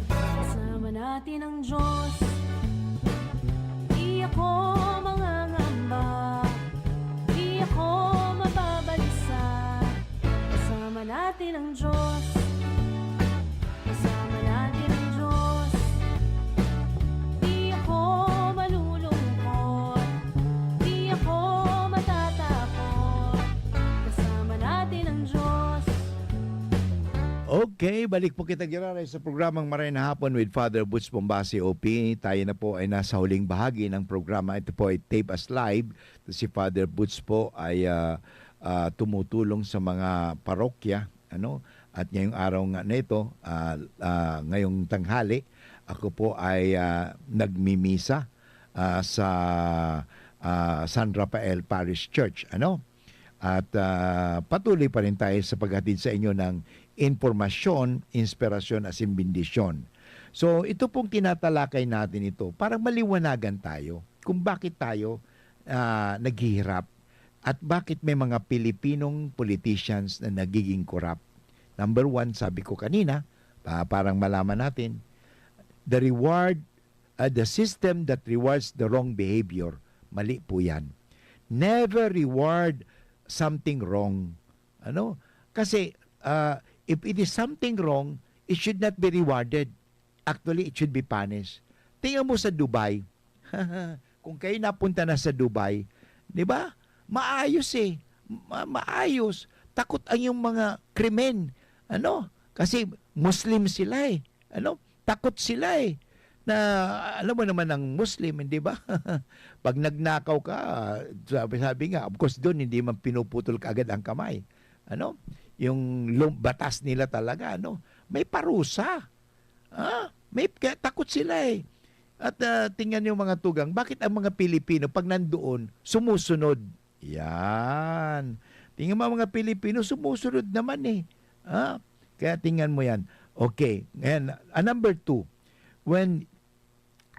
Kasama natin ang Diyos. Di ako mangangamba. Di ako mababalisa. Kasama natin ang Diyos. Kasama natin ang Diyos. Di ako malulungkot. Di ako matatakot. Kasama natin ang Diyos.
Okay, balik po kita giraray sa programang Maray na Hapon with Father Butch Bombasi OP. Tayo na po ay nasa huling bahagi ng programa. Ito po ay Tape Us Live. Si Father Butch po ay tumutulong sa mga parokya. At ngayong araw nga na ito, ngayong tanghali, ako po ay nagmimisa sa San Rafael Parish Church. At patuloy pa rin tayo sa paghatid sa inyo ng informasyon, inspirasyon at bendisyon. So ito pong tinatalakay natin ito para maliwanagan tayo kung bakit tayo naghihirap at bakit may mga Pilipinong politicians na nagiging corrupt. Number one, sabi ko kanina, parang malaman natin, the system that rewards the wrong behavior, mali po yan. Never reward something wrong. Kasi if it is something wrong, it should not be rewarded. Actually, it should be punished. Tingnan mo sa Dubai. Kung kayo napunta na sa Dubai, di ba? Maayos eh. Maayos. Takot ang yung mga krimen. Kasi Muslim sila eh. Takot sila eh. Na alam mo naman ang Muslim, hindi ba? Pag nagnakaw ka, sabi nga, of course doon hindi man pinuputol kaagad ang kamay. Yung batas nila talaga, may parusa. Kaya takot sila eh. At tingnan yung mga tugang, bakit ang mga Pilipino pag nandoon, sumusunod? Yan. Tingnan mo mga Pilipino, sumusunod naman eh. Kaya tingnan mo yan. Okay. And number 2, when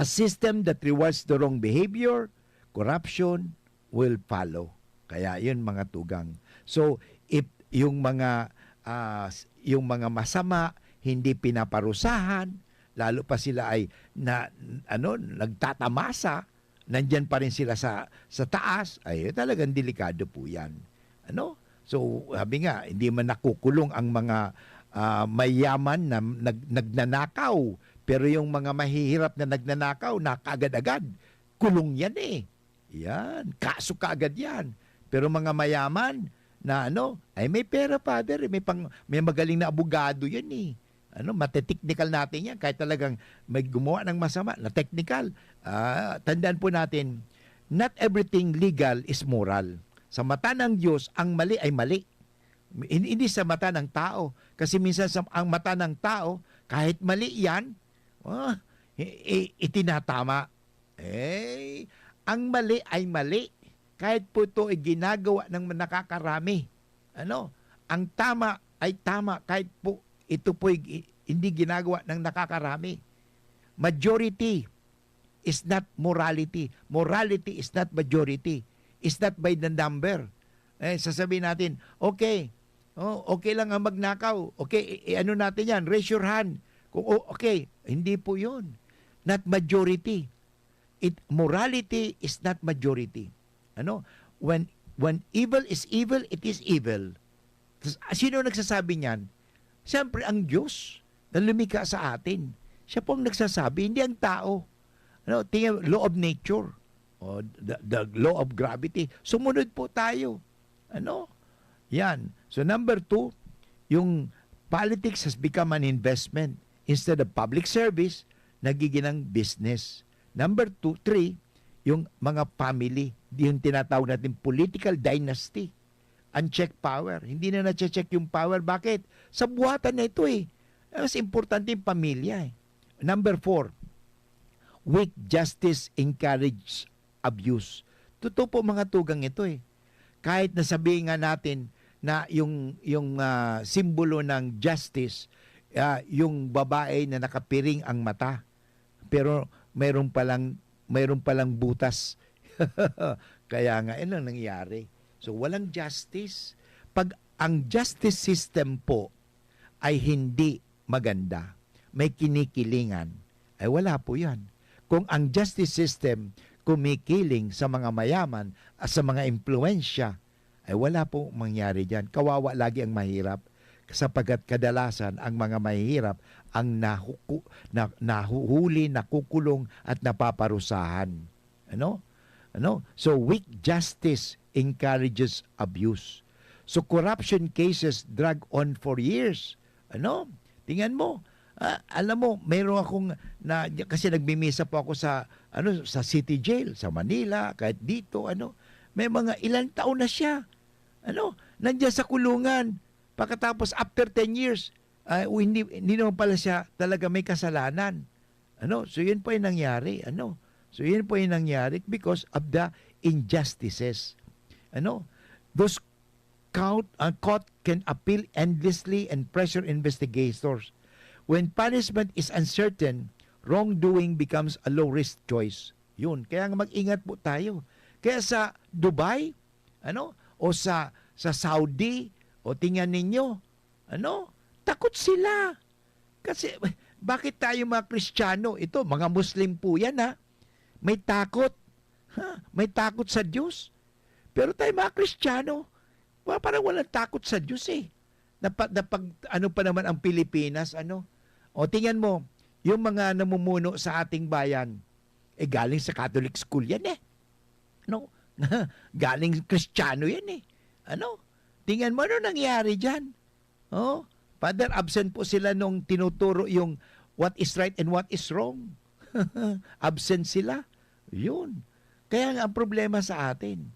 a system that rewards the wrong behavior, corruption will follow. Kaya yun mga tugang. So, if yung mga masama hindi pinaparusahan, lalo pa sila ay nagtatamasa, nandyan pa rin sila sa taas, ay talagang delikado po yan. So, sabi nga, hindi man nakukulong ang mga mayaman na nagnanakaw, pero yung mga mahihirap na nagnanakaw, nakagad-agad, kulong yan eh. Yan, kaso kaagad yan. Pero mga mayaman na ay may pera, Father, may magaling na abogado yan eh. Mateteknikal natin yan, kahit talagang may gumawa ng masama na technical. Tandaan po natin, not everything legal is moral. Sa mata ng Diyos, ang mali ay mali. Hindi sa mata ng tao. Kasi minsan ang mata ng tao, kahit mali yan, itinatama. Ang mali ay mali. Kahit po ito ay ginagawa ng nakakarami. Ang tama ay tama kahit po ito po ay hindi ginagawa ng nakakarami. Majority is not morality. Morality is not majority. It's not by the number. Sasabihin natin, okay lang ang magnakaw. Okay, natin yan, raise your hand. Kung okay, hindi po yun. Not majority. Morality is not majority. When evil is evil, it is evil. Sino nagsasabi niyan? Siyempre ang Diyos na lumikha sa atin. Siya po ang nagsasabi, hindi ang tao. Tingnan, law of nature, the law of gravity. Sumunod po tayo. Yan. So number 2, yung politics has become an investment. Instead of public service, nagiging ng business. Number 3, yung mga family, yung tinatawag natin political dynasty, unchecked power. Hindi na na-check yung power. Bakit? Sa buhatan na ito eh. Mas importante yung pamilya eh. Number 4, weak justice encourage abuse. Totoo po mga tugang ito eh. Kahit nasabihin nga natin na yung simbolo ng justice, yung babae na nakapiring ang mata, pero mayroon palang butas. Kaya nga, yun ang nangyari. So, walang justice. Pag ang justice system po ay hindi maganda, may kinikilingan, ay wala po yan. Kung ang justice system kumikiling sa mga mayaman at sa mga impluensya, ay wala po mangyari dyan. Kawawa lagi ang mahirap sapagkat kadalasan ang mga mahihirap ang nahuhuli, nakukulong at napaparusahan. So weak justice encourages abuse. So corruption cases drag on for years. Tingnan mo. Alam mo, mayroon akong kasi nagmimisa po ako sa city jail sa Manila, kahit dito may mga ilang taon na siya. Nandiyan sa kulungan. Pagkatapos after 10 years, hindi naman pala siya talaga may kasalanan. So yun po yung nangyari. So yun po yung nangyari because of the injustices. Those caught can appeal endlessly and pressure investigators. When punishment is uncertain, wrongdoing becomes a low-risk choice. Yun. Kaya nga mag-ingat po tayo. Kaya sa Dubai, o sa Saudi, o tingnan ninyo, takot sila. Kasi, bakit tayo mga Kristiyano, ito, mga Muslim po yan, may takot. May takot sa Diyos. Pero tayo mga Kristiyano, parang walang takot sa Diyos eh. Pa naman ang Pilipinas, O tingnan mo, yung mga namumuno sa ating bayan, galing sa Catholic school yan eh. Galing Kristiyano yan eh. Tingnan mo ano nangyari dyan. Father, absent po sila nung tinuturo yung what is right and what is wrong. Absent sila. Yun. Kaya nga ang problema sa atin.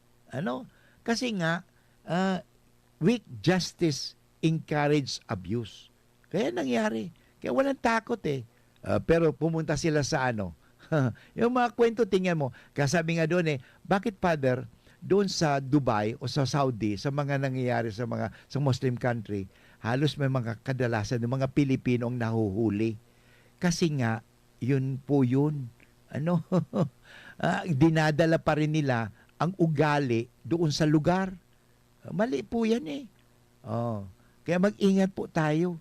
Kasi nga, weak justice encourage abuse. Kaya nangyari. Kaya walang takot eh. Pero pumunta sila sa yung mga kwento, tingnan mo. Kaya sabi nga doon bakit Father, doon sa Dubai o sa Saudi, sa mga nangyayari sa Muslim country, halos may mga kadalasan ng mga Pilipino ang nahuhuli. Kasi nga, yun po yun. Dinadala pa rin nila ang ugali doon sa lugar. Mali po yan eh. Kaya mag-ingat po tayo.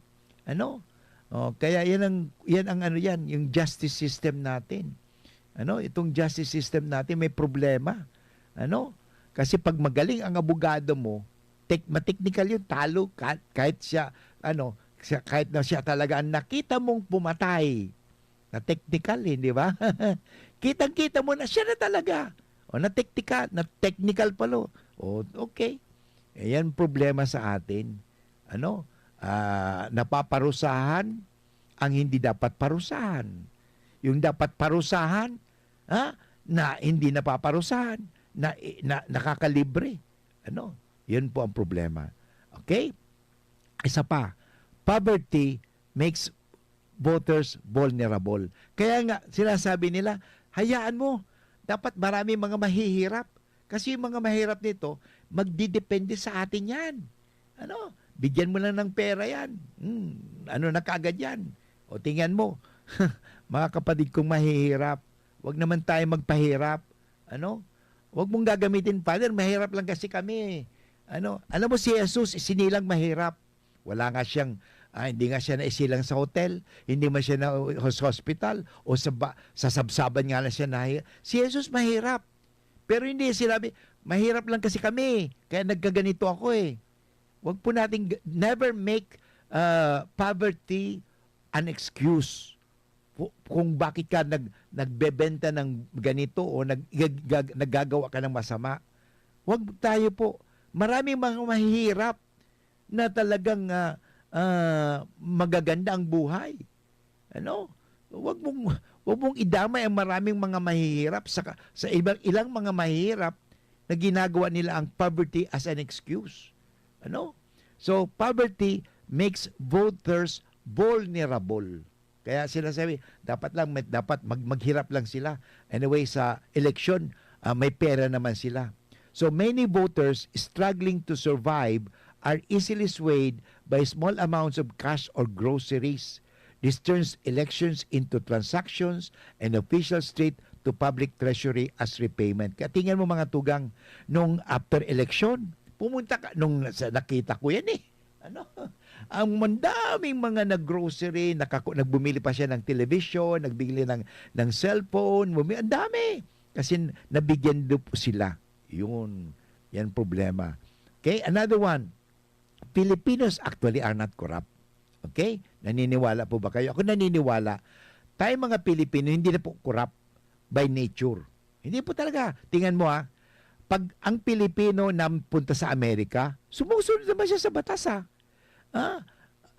Kaya yan yung justice system natin. Itong justice system natin may problema. Kasi pag magaling ang abogado mo, mateknikal yun, talo kahit siya kahit na siya talaga ang nakita mong pumatay. Na technical, di ba? Kitang-kita mo na siya na talaga. Na technical pala. Okay. Yan problema sa atin. Napaparusahan ang hindi dapat parusahan. Yung dapat parusahan, na hindi napaparusahan, na nakakalibre. Yun po ang problema. Okay? Isa pa, poverty makes voters vulnerable. Kaya nga, sinasabi nila, hayaan mo, dapat marami mga mahihirap. Kasi yung mga mahirap nito, magdidepende sa atin yan. Bigyan mo lang ng pera yan. Na kaagad yan. O tingnan mo, mga kapatid kong mahihirap, wag naman tayo magpahirap. Wag mong gagamitin, Father, mahirap lang kasi kami. Alam mo si Jesus, sinilang mahirap. Wala nga siyang, hindi nga siya naisilang sa hotel, hindi man siya na sa hospital, o sa sabsaban nga lang siya nahihirap. Si Jesus mahirap. Pero hindi sinabi, mahirap lang kasi kami, kaya nagkaganito ako eh. Wag po nating, never make poverty an excuse kung bakit ka nagbebenta ng ganito o naggagawa ka ng masama. Wag tayo po. Maraming mga mahihirap na talagang magaganda ang buhay. Wag mong idamay ang maraming mga mahihirap sa ilang mga mahihirap na ginagawa nila ang poverty as an excuse. So poverty makes voters vulnerable. Kaya sila sabi, dapat maghirap lang sila. Anyway, sa election, may pera naman sila. So many voters struggling to survive are easily swayed by small amounts of cash or groceries. This turns elections into transactions and officials treat to public treasury as repayment. Kaya tingnan mo mga tugang, nung after election, pumunta ka, nakita ko yan eh. Ang mandaming mga nag-grocery, nagbumili pa siya ng television, nagbili ng cellphone, ang dami. Kasi nabigyan do po sila. Yan problema. Okay, another one. Filipinos actually are not corrupt. Okay? Naniniwala po ba kayo? Ako naniniwala. Tayo mga Pilipino, hindi na po corrupt by nature. Hindi po talaga. Tingnan mo pag ang Pilipino na punta sa Amerika, sumusunod naman siya sa batas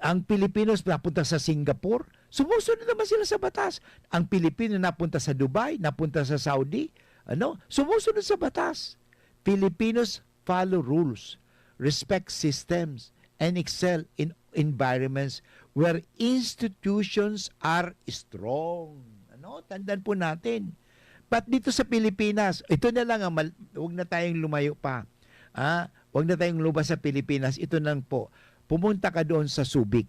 Ang Pilipinos napunta sa Singapore, sumusunod naman sila sa batas. Ang Pilipino napunta sa Dubai, napunta sa Saudi, sumusunod sa batas. Filipinos follow rules, respect systems, and excel in environments where institutions are strong. Tandaan po natin. But dito sa Pilipinas, ito na lang, huwag na tayong lumayo pa. Huwag na tayong lumabas sa Pilipinas. Ito lang po. Pumunta ka doon sa Subic.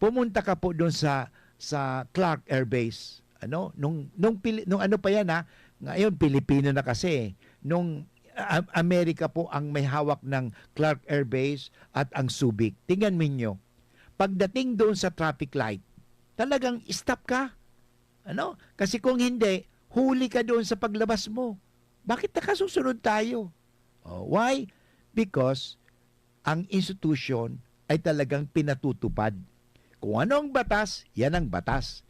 Pumunta ka po doon sa Clark Air Base. Nung ano pa yan ngayon Pilipino na kasi. Nung Amerika po ang may hawak ng Clark Air Base at ang Subic. Tingnan ninyo. Pagdating doon sa traffic light, talagang stop ka. Kasi kung hindi, huli ka doon sa paglabas mo. Bakit nakasusunod tayo? Why? Because ang institution ay talagang pinatutupad. Kung ano ang batas, yan ang batas.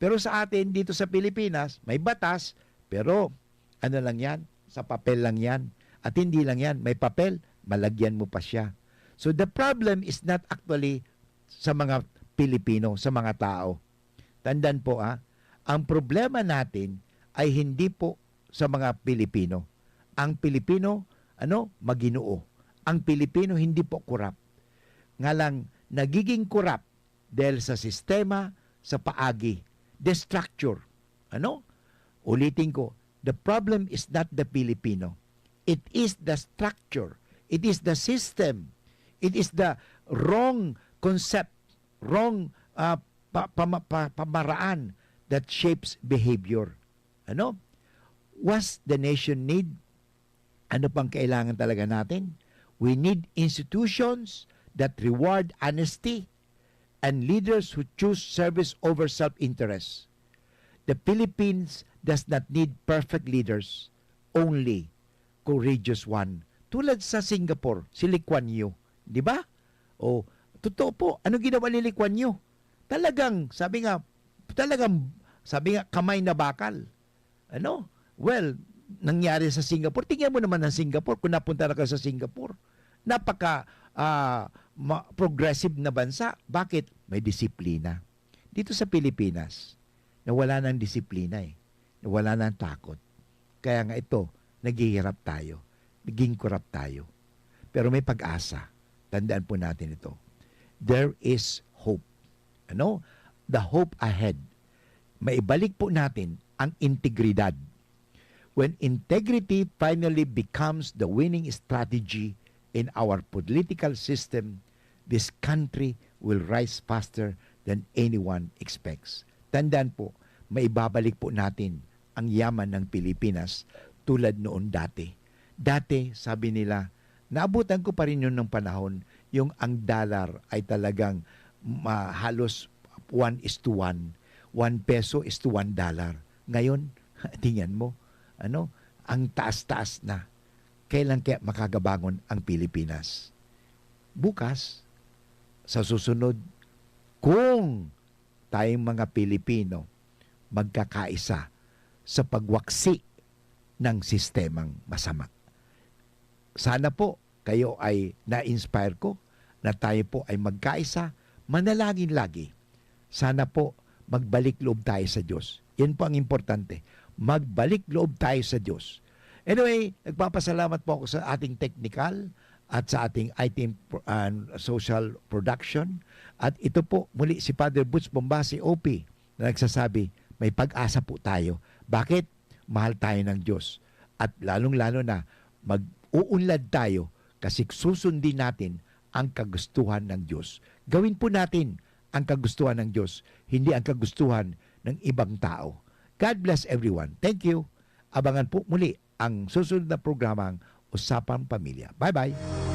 Pero sa atin dito sa Pilipinas, may batas, pero lang yan? Sa papel lang yan. At hindi lang yan, may papel, malagyan mo pa siya. So the problem is not actually sa mga Pilipino, sa mga tao. Tandaan po ang problema natin ay hindi po sa mga Pilipino. Ang Pilipino, maginoo. Ang Pilipino hindi po corrupt. Nga lang, nagiging corrupt dahil sa sistema, sa paagi, the structure. Ulitin ko, the problem is not the Filipino. It is the structure. It is the system. It is the wrong concept, wrong pamaraan that shapes behavior. What's the nation need? Ano pang kailangan talaga natin? We need institutions that reward honesty and leaders who choose service over self-interest. The Philippines does not need perfect leaders, only courageous one. Tulad sa Singapore, si Lee Kuan Yew. Di ba? Totoo po. Ano ginawa ni Lee Kuan Yew? Sabi nga, kamay na bakal. Well, nangyari sa Singapore. Tingnan mo naman ang Singapore kung napunta na ka sa Singapore. Napaka progressive na bansa. Bakit? May disiplina. Dito sa Pilipinas, nawala ng disiplina nawala ng takot. Kaya nga ito, naghihirap tayo. Naging corrupt tayo. Pero may pag-asa. Tandaan po natin ito. There is hope. The hope ahead. Maibalik po natin ang integridad. When integrity finally becomes the winning strategy in our political system, this country will rise faster than anyone expects. Tandaan po, maibabalik po natin ang yaman ng Pilipinas tulad noon dati. Dati, sabi nila, naabutan ko pa rin yun ng panahon, yung ang dollar ay talagang halos 1:1. 1 peso is to $1. Ngayon, tingnan mo, ang taas-taas na. Kailan kaya makagabangon ang Pilipinas? Bukas, sa susunod, kung tayong mga Pilipino magkakaisa sa pagwaksi ng sistemang masama. Sana po kayo ay na-inspire ko na tayo po ay magkaisa, manalangin lagi. Sana po magbalik loob tayo sa Diyos. Yan po ang importante. Magbalik loob tayo sa Diyos. Anyway, nagpapasalamat po ako sa ating technical, at sa ating IT social production. At ito po muli si Father Butch Bombasi OP na nagsasabi, may pag-asa po tayo. Bakit? Mahal tayo ng Diyos. At lalong-lalo na mag-uunlad tayo kasi susundin natin ang kagustuhan ng Diyos. Gawin po natin ang kagustuhan ng Diyos, hindi ang kagustuhan ng ibang tao. God bless everyone. Thank you. Abangan po muli ang susunod na programang Usapang Pamilya. Bye-bye.